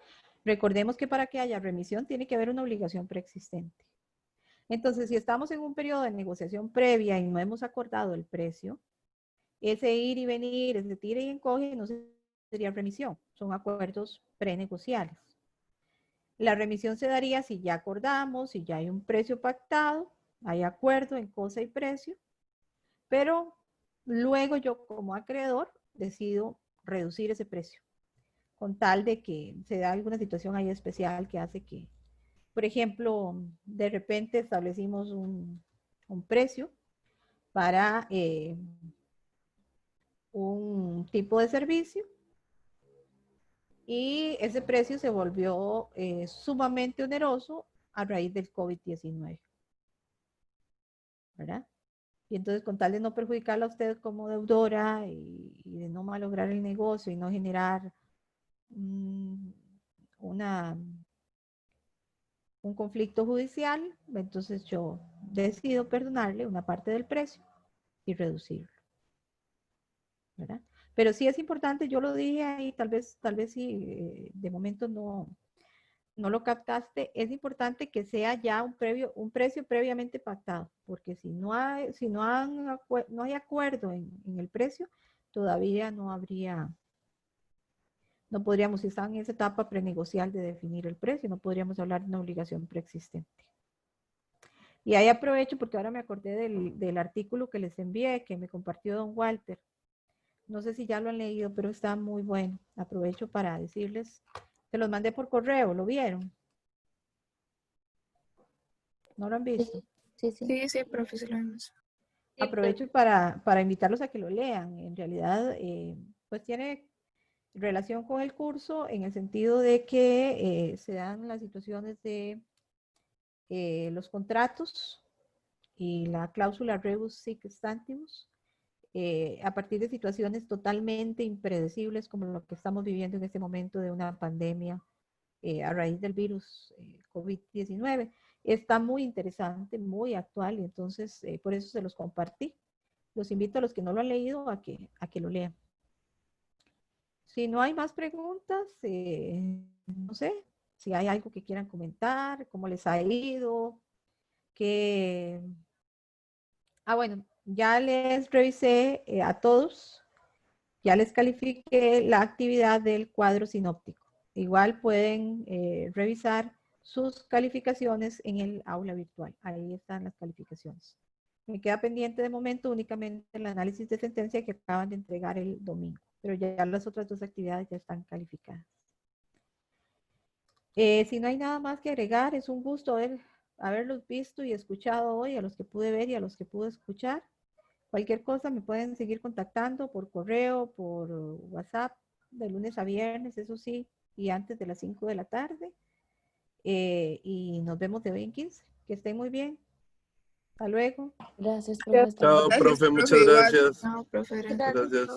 Recordemos que para que haya remisión tiene que haber una obligación preexistente. Entonces, si estamos en un periodo de negociación previa y no hemos acordado el precio, ese ir y venir, ese tira y encoge, no sería remisión, son acuerdos prenegociales. La remisión se daría si ya acordamos, si ya hay un precio pactado, hay acuerdo en cosa y precio, pero luego yo como acreedor decido reducir ese precio, con tal de que se da alguna situación ahí especial que hace que, por ejemplo, de repente establecimos un precio para un tipo de servicio y ese precio se volvió sumamente oneroso a raíz del COVID-19, ¿verdad? Y entonces, con tal de no perjudicarla a usted como deudora y de no malograr el negocio y no generar un conflicto judicial, entonces yo decido perdonarle una parte del precio y reducirlo, ¿verdad? Pero sí es importante, yo lo dije ahí, tal vez sí, de momento no lo captaste, es importante que sea ya un precio previamente pactado, porque si no hay acuerdo en el precio, todavía no podríamos, si están en esa etapa prenegocial de definir el precio, no podríamos hablar de una obligación preexistente. Y ahí aprovecho, porque ahora me acordé del artículo que les envié, que me compartió don Walter. No sé si ya lo han leído, pero está muy bueno. Aprovecho para decirles, se los mandé por correo, ¿lo vieron? ¿No lo han visto? Sí, profe, sí lo vimos. Aprovecho para invitarlos a que lo lean. En realidad, pues tiene relación con el curso en el sentido de que se dan las situaciones de los contratos y la cláusula rebus sic stantibus a partir de situaciones totalmente impredecibles como lo que estamos viviendo en este momento de una pandemia a raíz del virus COVID-19. Está muy interesante, muy actual, y entonces por eso se los compartí. Los invito a los que no lo han leído a que lo lean. Si no hay más preguntas, no sé, si hay algo que quieran comentar, cómo les ha ido, bueno, ya les revisé a todos, ya les califiqué la actividad del cuadro sinóptico. Igual pueden revisar sus calificaciones en el aula virtual. Ahí están las calificaciones. Me queda pendiente de momento únicamente el análisis de sentencia que acaban de entregar el domingo, pero ya las otras dos actividades ya están calificadas. Si no hay nada más que agregar, es un gusto haberlos visto y escuchado hoy, a los que pude ver y a los que pude escuchar. Cualquier cosa me pueden seguir contactando por correo, por WhatsApp, de lunes a viernes, eso sí, y antes de las 5 de la tarde. Y nos vemos de hoy en 15. Que estén muy bien. Hasta luego. Gracias, profe. Chao, profe, muchas gracias. No, profe, Gracias.